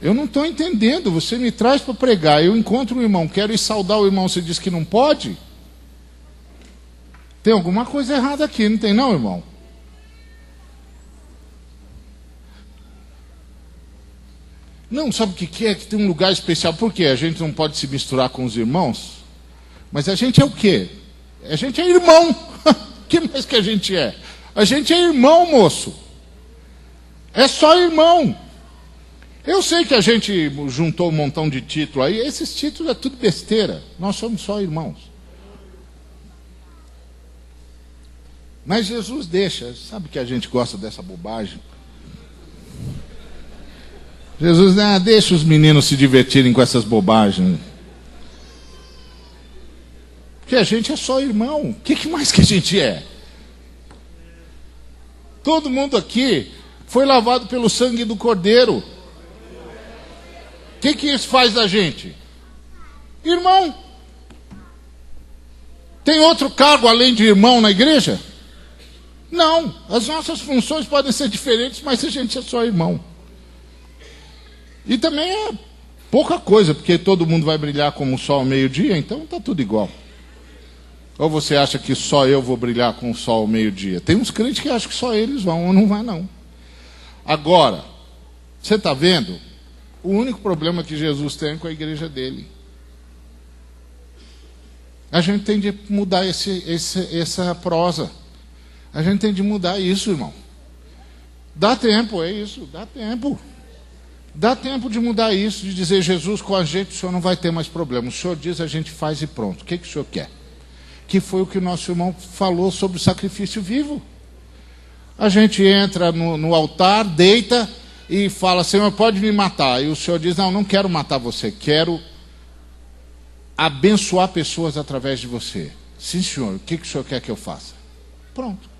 Eu não estou entendendo. Você me traz para pregar. Eu encontro um irmão, quero ir saudar o irmão. Você diz que não pode? Tem alguma coisa errada aqui, não tem não, irmão? Não, sabe o que é? Que tem um lugar especial. Por quê? A gente não pode se misturar com os irmãos? Mas a gente é o quê? A gente é irmão. O que mais que a gente é? A gente é irmão, moço. É só irmão. Eu sei que a gente juntou um montão de títulos aí. Esses títulos é tudo besteira. Nós somos só irmãos. Mas Jesus deixa. Sabe que a gente gosta dessa bobagem? Jesus, deixa os meninos se divertirem com essas bobagens. Porque a gente é só irmão. O que mais que a gente é? Todo mundo aqui foi lavado pelo sangue do Cordeiro. O que isso faz da gente? Irmão. Tem outro cargo além de irmão na igreja? Não. As nossas funções podem ser diferentes, mas a gente é só irmão. E também é pouca coisa, porque todo mundo vai brilhar como o sol ao meio-dia, então está tudo igual. Ou você acha que só eu vou brilhar com o sol ao meio-dia? Tem uns crentes que acham que só eles vão, ou não vai não. Agora, você está vendo? O único problema que Jesus tem é com a igreja dele. A gente tem de mudar essa prosa. A gente tem de mudar isso, irmão. Dá tempo, é isso, dá tempo. Dá tempo de mudar isso, de dizer, Jesus, com a gente o senhor não vai ter mais problema. O senhor diz, a gente faz e pronto. O que o senhor quer? Que foi o que o nosso irmão falou sobre o sacrifício vivo. A gente entra no altar, deita e fala, Senhor, pode me matar. E o Senhor diz, não quero matar você, quero abençoar pessoas através de você. Sim, Senhor, o que o Senhor quer que eu faça? Pronto.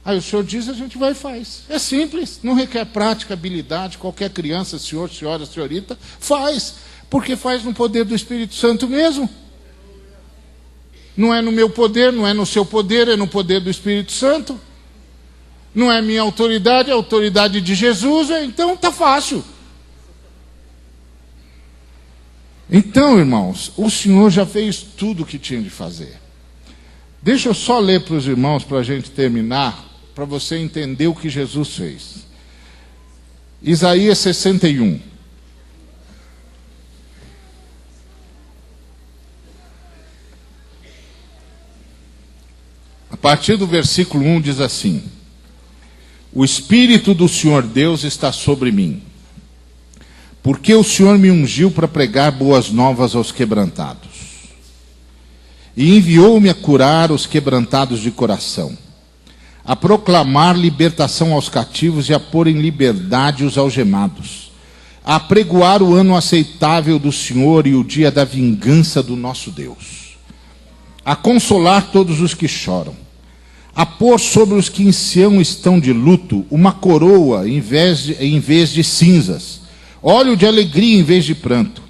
Aí o Senhor diz, a gente vai e faz. É simples, não requer prática, habilidade. Qualquer criança, senhor, senhora, senhorita, faz. Porque faz no poder do Espírito Santo mesmo. Não é no meu poder, não é no seu poder, é no poder do Espírito Santo. Não é minha autoridade, é a autoridade de Jesus, então está fácil. Então, irmãos, o Senhor já fez tudo o que tinha de fazer. Deixa eu só ler para os irmãos, para a gente terminar, para você entender o que Jesus fez. Isaías 61. A partir do versículo 1 diz assim: O Espírito do Senhor Deus está sobre mim, porque o Senhor me ungiu para pregar boas novas aos quebrantados, e enviou-me a curar os quebrantados de coração, a proclamar libertação aos cativos e a pôr em liberdade os algemados, a apregoar o ano aceitável do Senhor e o dia da vingança do nosso Deus, a consolar todos os que choram, a pôr sobre os que em Sião estão de luto uma coroa em vez de cinzas, óleo de alegria em vez de pranto,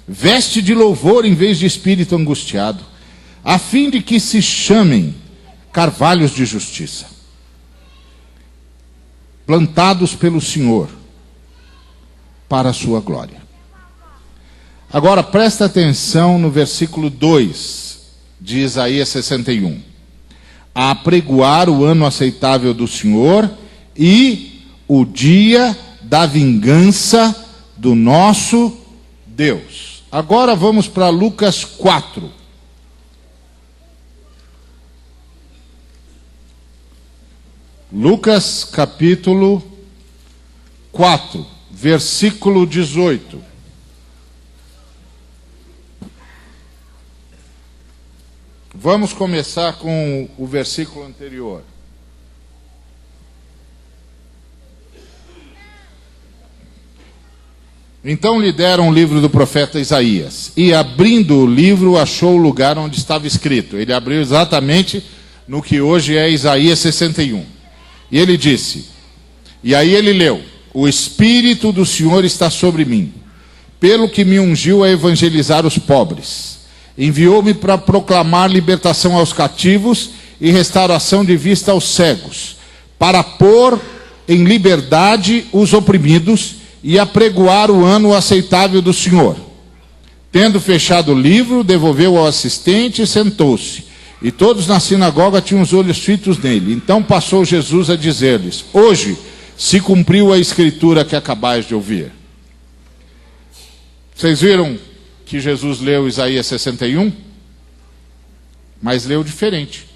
veste de louvor em vez de espírito angustiado, a fim de que se chamem carvalhos de justiça, plantados pelo Senhor para a sua glória. Agora presta atenção no versículo 2 de Isaías 61. A apregoar o ano aceitável do Senhor e o dia da vingança do nosso Deus. Agora vamos para Lucas 4. Lucas capítulo 4, versículo 18. Vamos começar com o versículo anterior. Então lhe deram o livro do profeta Isaías, e abrindo o livro achou o lugar onde estava escrito. Ele abriu exatamente no que hoje é Isaías 61. E ele disse, e aí ele leu: O Espírito do Senhor está sobre mim, pelo que me ungiu a evangelizar os pobres. Enviou-me para proclamar libertação aos cativos e restauração de vista aos cegos, para pôr em liberdade os oprimidos e apregoar o ano aceitável do Senhor. Tendo fechado o livro, devolveu ao assistente e sentou-se. E todos na sinagoga tinham os olhos fitos nele. Então passou Jesus a dizer-lhes: hoje se cumpriu a escritura que acabais de ouvir. Vocês viram que Jesus leu Isaías 61? Mas leu diferente.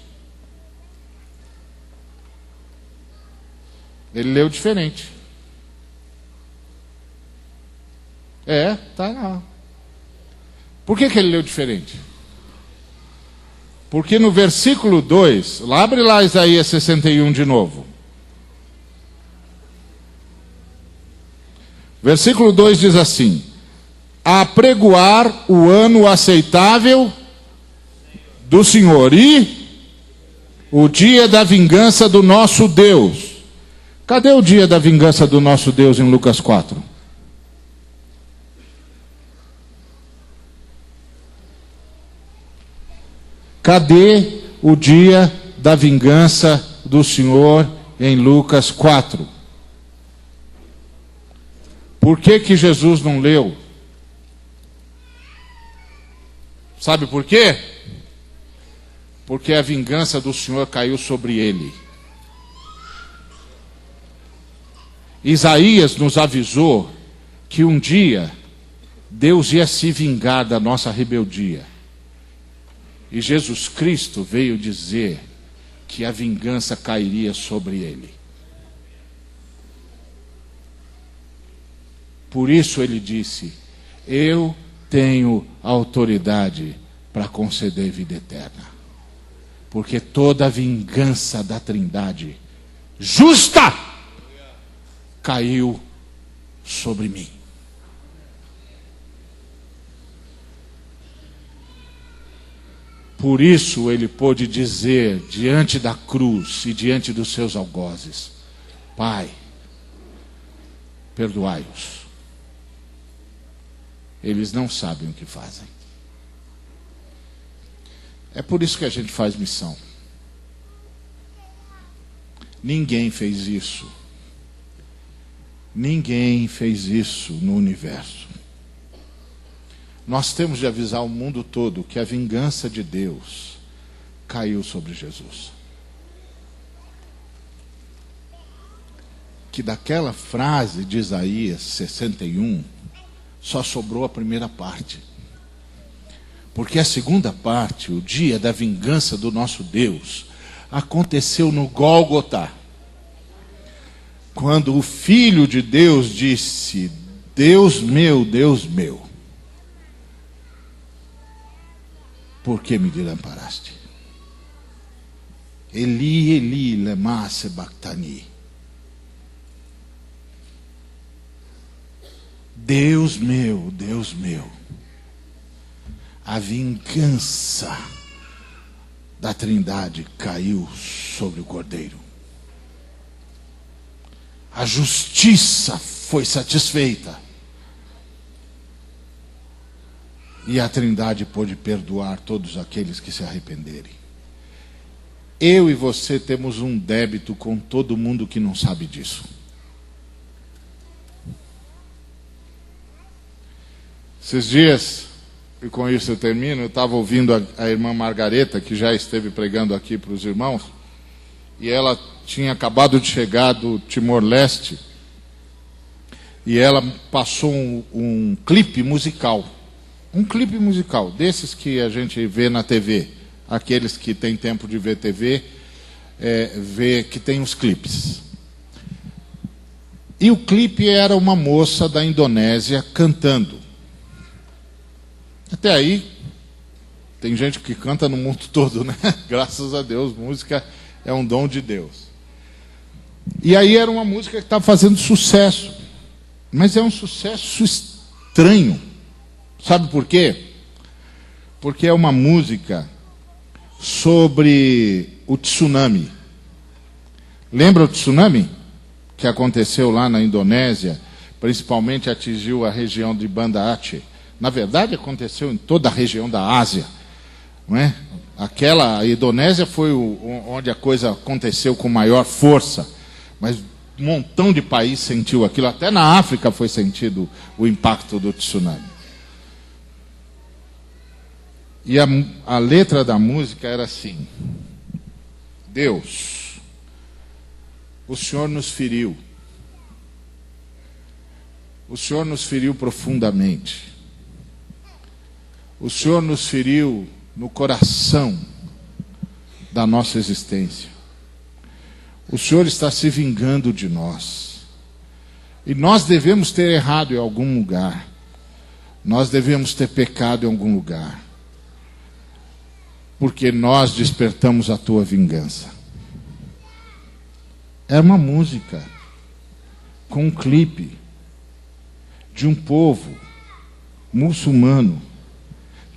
Ele leu diferente. Tá lá. Por que ele leu diferente? Porque no versículo 2, abre lá Isaías 61 de novo. Versículo 2 diz assim: a apregoar o ano aceitável do Senhor e o dia da vingança do nosso Deus. Cadê o dia da vingança do nosso Deus em Lucas 4? Cadê o dia da vingança do Senhor em Lucas 4? Por que Jesus não leu? Sabe por quê? Porque a vingança do Senhor caiu sobre ele. Isaías nos avisou que um dia Deus ia se vingar da nossa rebeldia. E Jesus Cristo veio dizer que a vingança cairia sobre ele. Por isso ele disse: eu tenho autoridade para conceder vida eterna. Porque toda a vingança da Trindade justa caiu sobre mim. Por isso ele pôde dizer diante da cruz e diante dos seus algozes: Pai, perdoai-os. Eles não sabem o que fazem. É por isso que a gente faz missão. Ninguém fez isso. Ninguém fez isso no universo. Nós temos de avisar o mundo todo que a vingança de Deus caiu sobre Jesus. Que daquela frase de Isaías 61, só sobrou a primeira parte. Porque a segunda parte, o dia da vingança do nosso Deus, aconteceu no Gólgota. Quando o Filho de Deus disse: Deus meu, por que me desamparaste? Eli, Eli, lema sabachthani. Deus meu, a vingança da Trindade caiu sobre o Cordeiro. A justiça foi satisfeita. E a Trindade pôde perdoar todos aqueles que se arrependerem. Eu e você temos um débito com todo mundo que não sabe disso. Esses dias, e com isso eu termino, eu estava ouvindo a irmã Margareta, que já esteve pregando aqui para os irmãos, e ela tinha acabado de chegar do Timor-Leste, e ela passou um clipe musical. Um clipe musical, desses que a gente vê na TV. Aqueles que têm tempo de ver TV, vê que tem os clipes. E o clipe era uma moça da Indonésia cantando. Até aí, tem gente que canta no mundo todo, né? Graças a Deus, música é um dom de Deus. E aí era uma música que estava fazendo sucesso. Mas é um sucesso estranho. Sabe por quê? Porque é uma música sobre o tsunami. Lembra o tsunami que aconteceu lá na Indonésia? Principalmente atingiu a região de Banda Aceh, Na verdade, aconteceu em toda a região da Ásia, não é? A Indonésia foi onde a coisa aconteceu com maior força, mas um montão de país sentiu aquilo. Até na África foi sentido o impacto do tsunami. E a letra da música era assim: Deus, o Senhor nos feriu. O Senhor nos feriu profundamente. O Senhor nos feriu no coração da nossa existência. O Senhor está se vingando de nós. E nós devemos ter errado em algum lugar. Nós devemos ter pecado em algum lugar. Porque nós despertamos a tua vingança. É uma música com um clipe de um povo muçulmano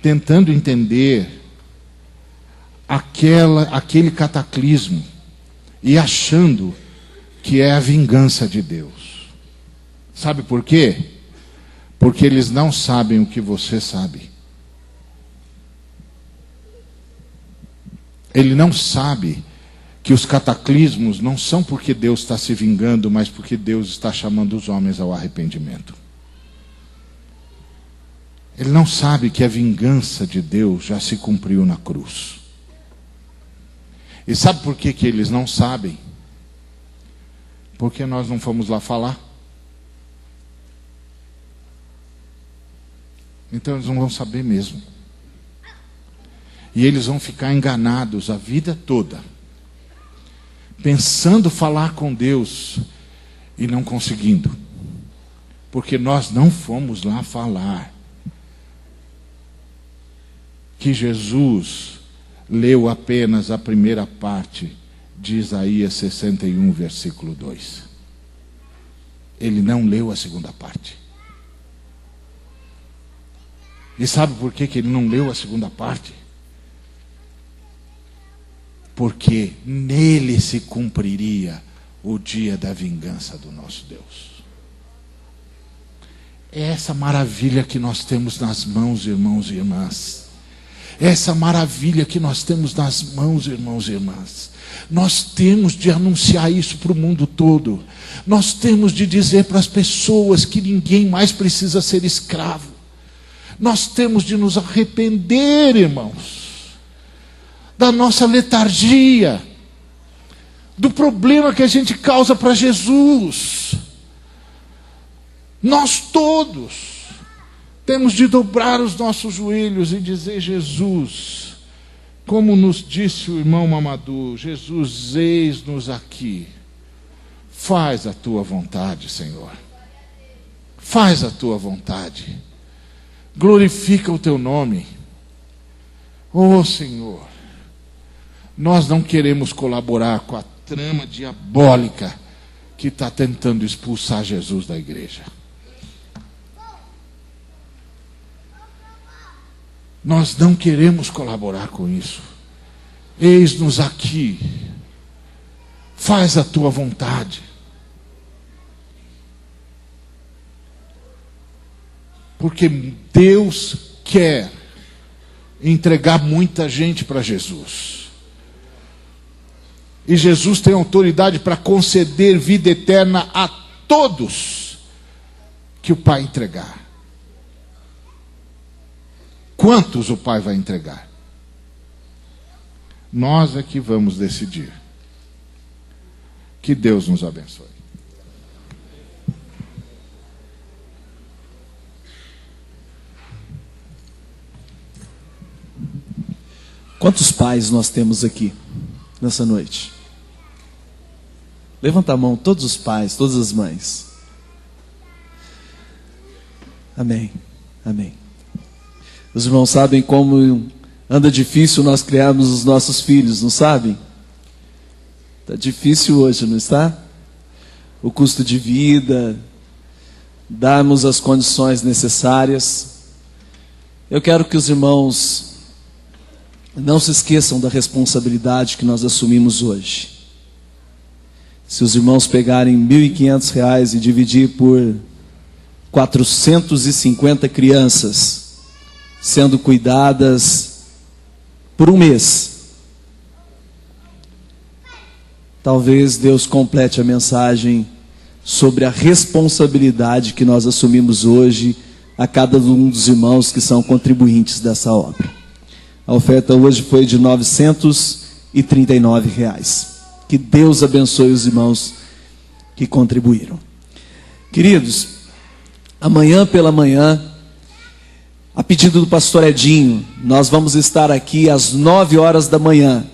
tentando entender aquele cataclismo e achando que é a vingança de Deus. Sabe por quê? Porque eles não sabem o que você sabe. Ele não sabe que os cataclismos não são porque Deus está se vingando, mas porque Deus está chamando os homens ao arrependimento. Ele não sabe que a vingança de Deus já se cumpriu na cruz. E sabe por que eles não sabem? Porque nós não fomos lá falar. Então eles não vão saber mesmo. E eles vão ficar enganados a vida toda, pensando falar com Deus e não conseguindo. Porque nós não fomos lá falar. Que Jesus leu apenas a primeira parte de Isaías 61, versículo 2. Ele não leu a segunda parte. E sabe por que ele não leu a segunda parte? Porque nele se cumpriria o dia da vingança do nosso Deus. É essa maravilha que nós temos nas mãos, irmãos e irmãs. Essa maravilha que nós temos nas mãos, irmãos e irmãs. Nós temos de anunciar isso para o mundo todo. Nós temos de dizer para as pessoas que ninguém mais precisa ser escravo. Nós temos de nos arrepender, irmãos, da nossa letargia, do problema que a gente causa para Jesus. Nós todos temos de dobrar os nossos joelhos e dizer: Jesus, como nos disse o irmão Mamadou, Jesus, eis-nos aqui. Faz a tua vontade, Senhor. Faz a tua vontade. Glorifica o teu nome. Oh, Senhor, nós não queremos colaborar com a trama diabólica que está tentando expulsar Jesus da igreja. Nós não queremos colaborar com isso. Eis-nos aqui. Faz a tua vontade. Porque Deus quer entregar muita gente para Jesus. E Jesus tem autoridade para conceder vida eterna a todos que o Pai entregar. Quantos o Pai vai entregar? Nós é que vamos decidir. Que Deus nos abençoe. Quantos pais nós temos aqui nessa noite? Levanta a mão, todos os pais, todas as mães. Amém, amém. Os irmãos sabem como anda difícil nós criarmos os nossos filhos, não sabem? Está difícil hoje, não está? O custo de vida, darmos as condições necessárias. Eu quero que os irmãos não se esqueçam da responsabilidade que nós assumimos hoje. Se os irmãos pegarem R$ 1.500 e dividir por 450 crianças sendo cuidadas por um mês. Talvez Deus complete a mensagem sobre a responsabilidade que nós assumimos hoje a cada um dos irmãos que são contribuintes dessa obra. A oferta hoje foi de R$ 939. Que Deus abençoe os irmãos que contribuíram. Queridos, amanhã pela manhã, a pedido do pastor Edinho, nós vamos estar aqui às 9 horas da manhã.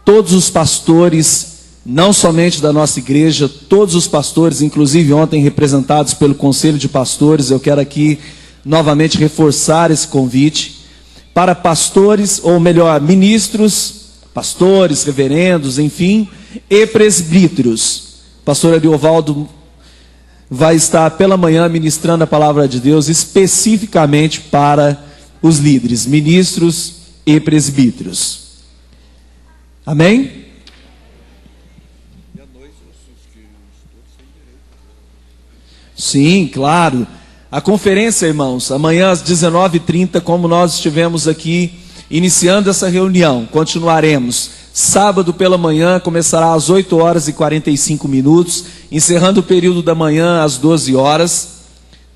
Todos os pastores, não somente da nossa igreja, todos os pastores, inclusive ontem representados pelo Conselho de Pastores, eu quero aqui novamente reforçar esse convite para pastores, ou melhor, ministros, pastores, reverendos, enfim, e presbíteros. Pastor Ariovaldo vai estar pela manhã ministrando a palavra de Deus especificamente para os líderes, ministros e presbíteros. Amém? Sim, claro. A conferência, irmãos, amanhã às 19h30, como nós estivemos aqui iniciando essa reunião, continuaremos. Sábado pela manhã começará às 8h45, encerrando o período da manhã às 12 horas.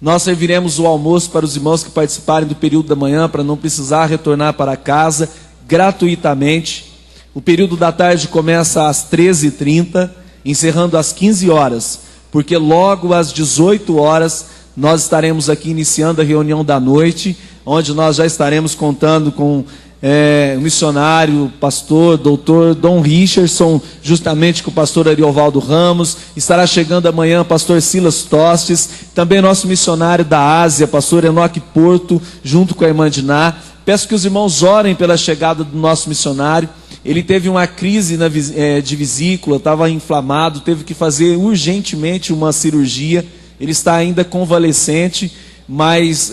Nós serviremos o almoço para os irmãos que participarem do período da manhã, para não precisar retornar para casa, gratuitamente. O período da tarde começa às 13h30, encerrando às 15 horas, porque logo às 18 horas nós estaremos aqui iniciando a reunião da noite, onde nós já estaremos contando com o missionário, pastor, doutor Dom Richardson, justamente com o pastor Ariovaldo Ramos. Estará chegando amanhã o pastor Silas Tostes, também nosso missionário da Ásia, pastor Enoque Porto, junto com a irmã Diná. Peço que os irmãos orem pela chegada do nosso missionário. Ele teve uma crise de vesícula, estava inflamado, teve que fazer urgentemente uma cirurgia. Ele está ainda convalescente, mas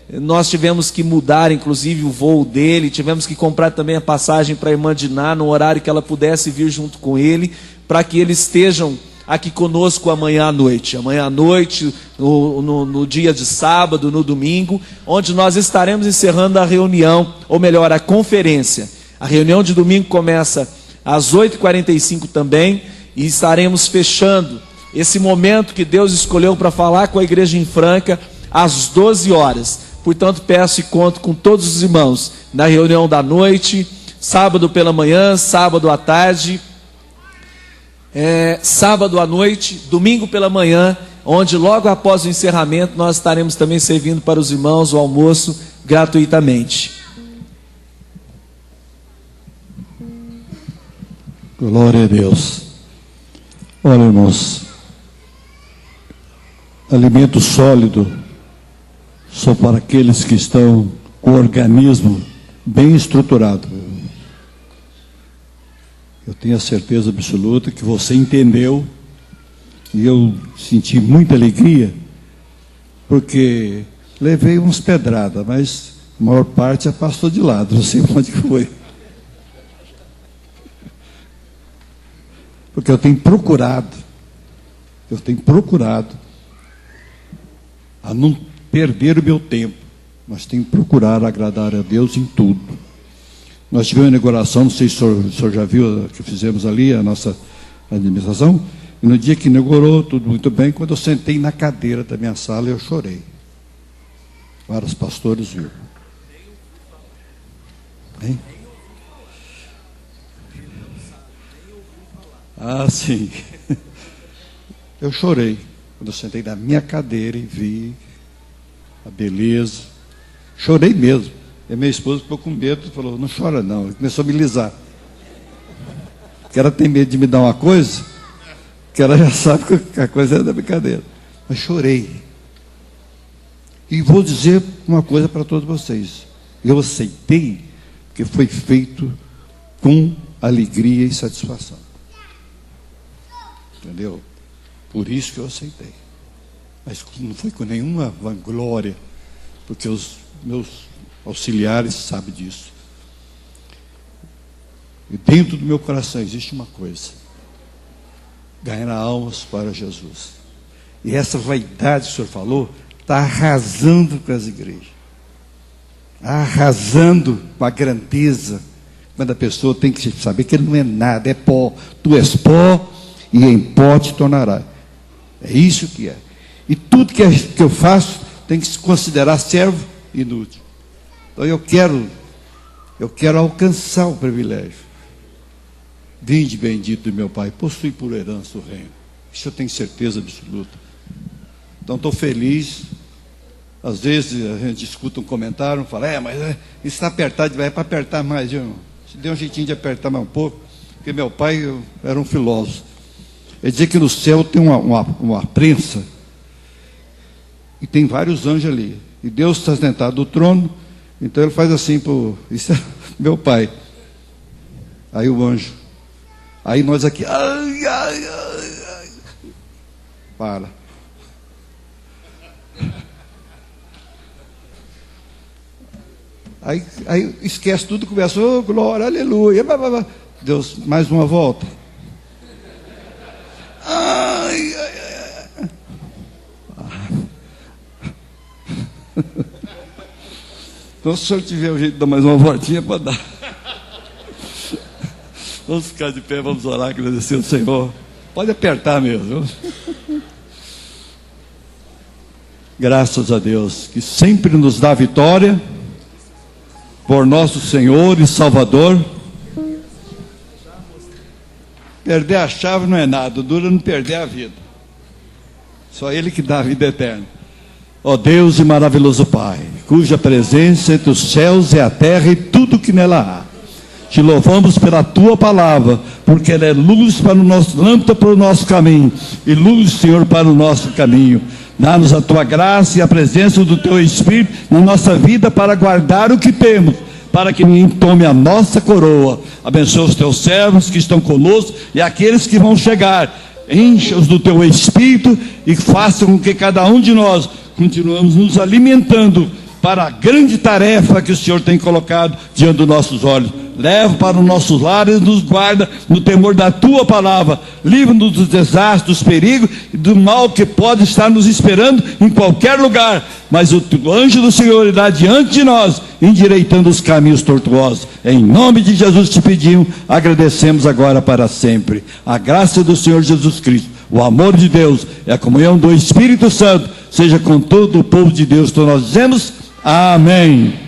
nós tivemos que mudar, inclusive, o voo dele. Tivemos que comprar também a passagem para a irmã Diná, no horário que ela pudesse vir junto com ele, para que eles estejam aqui conosco amanhã à noite. Amanhã à noite, no dia de sábado, no domingo, onde nós estaremos encerrando a reunião, ou melhor, a conferência. A reunião de domingo começa às 8h45 também, e estaremos fechando esse momento que Deus escolheu para falar com a igreja em Franca às 12 horas. Portanto, peço e conto com todos os irmãos na reunião da noite, sábado pela manhã, sábado à tarde, sábado à noite, domingo pela manhã, onde logo após o encerramento nós estaremos também servindo para os irmãos o almoço gratuitamente. Glória a Deus. Olha, irmãos, alimento sólido só para aqueles que estão com o organismo bem estruturado. Eu tenho a certeza absoluta que você entendeu, e eu senti muita alegria, porque levei uns pedradas, mas a maior parte passou de lado, não sei onde que foi. Porque eu tenho procurado a não perder o meu tempo, mas tenho procurado agradar a Deus em tudo. Nós tivemos uma inauguração, não sei se o senhor já viu que fizemos ali, a nossa administração, e no dia que inaugurou, tudo muito bem, quando eu sentei na cadeira da minha sala, eu chorei. Vários pastores viram. Hein? Ah, sim. Eu chorei quando eu sentei na minha cadeira e vi a beleza. Chorei mesmo. E minha esposa ficou com medo e falou: não chora não. Ele começou a me lisar. Porque ela tem medo de me dar uma coisa, que ela já sabe que a coisa é da brincadeira. Mas chorei. E vou dizer uma coisa para todos vocês. Eu aceitei, porque foi feito com alegria e satisfação. Entendeu? Por isso que eu aceitei. Mas não foi com nenhuma vanglória, porque os meus auxiliares sabem disso. E dentro do meu coração existe uma coisa: ganhar almas para Jesus. E essa vaidade que o senhor falou está arrasando com as igrejas. Arrasando com a grandeza. Quando a pessoa tem que saber que ele não é nada, é pó. Tu és pó e em pó te tornará. É isso que é. E tudo que eu faço tem que se considerar servo inútil. Então eu quero alcançar o privilégio. Vinde bendito do meu Pai, possui por herança o reino. Isso eu tenho certeza absoluta. Então estou feliz. Às vezes a gente escuta um comentário, fala, mas isso está apertado, vai para apertar mais. Se deu um jeitinho de apertar mais um pouco, porque meu pai era um filósofo. Ele dizia que no céu tem uma prensa, e tem vários anjos ali. E Deus está sentado no trono, então ele faz assim, isso é meu pai. Aí o anjo. Aí nós aqui, para. Aí esquece tudo, começa, oh, glória, aleluia. Deus, mais uma volta. Então, se o senhor tiver o jeito de dar mais uma voltinha, pode dar. Vamos ficar de pé, vamos orar, agradecer ao Senhor. Pode apertar mesmo. Graças a Deus, que sempre nos dá vitória, por nosso Senhor e Salvador. Perder a chave não é nada, dura não perder a vida. Só Ele que dá a vida eterna. Ó Deus e maravilhoso Pai, cuja presença entre os céus e a terra e tudo que nela há. Te louvamos pela Tua palavra, porque ela é luz para o nosso, lâmpada para o nosso caminho, e luz, Senhor, para o nosso caminho. Dá-nos a Tua graça e a presença do Teu Espírito na nossa vida para guardar o que temos, para que ninguém tome a nossa coroa. Abençoa os Teus servos que estão conosco e aqueles que vão chegar. Encha-os do Teu Espírito e faça com que cada um de nós continuemos nos alimentando para a grande tarefa que o Senhor tem colocado diante dos nossos olhos. Leva para os nossos lares e nos guarda no temor da Tua palavra. Livra-nos dos desastres, dos perigos e do mal que pode estar nos esperando em qualquer lugar. Mas o anjo do Senhor irá diante de nós, endireitando os caminhos tortuosos. Em nome de Jesus te pedimos, agradecemos agora para sempre. A graça do Senhor Jesus Cristo, o amor de Deus e a comunhão do Espírito Santo seja com todo o povo de Deus. Então nós dizemos amém.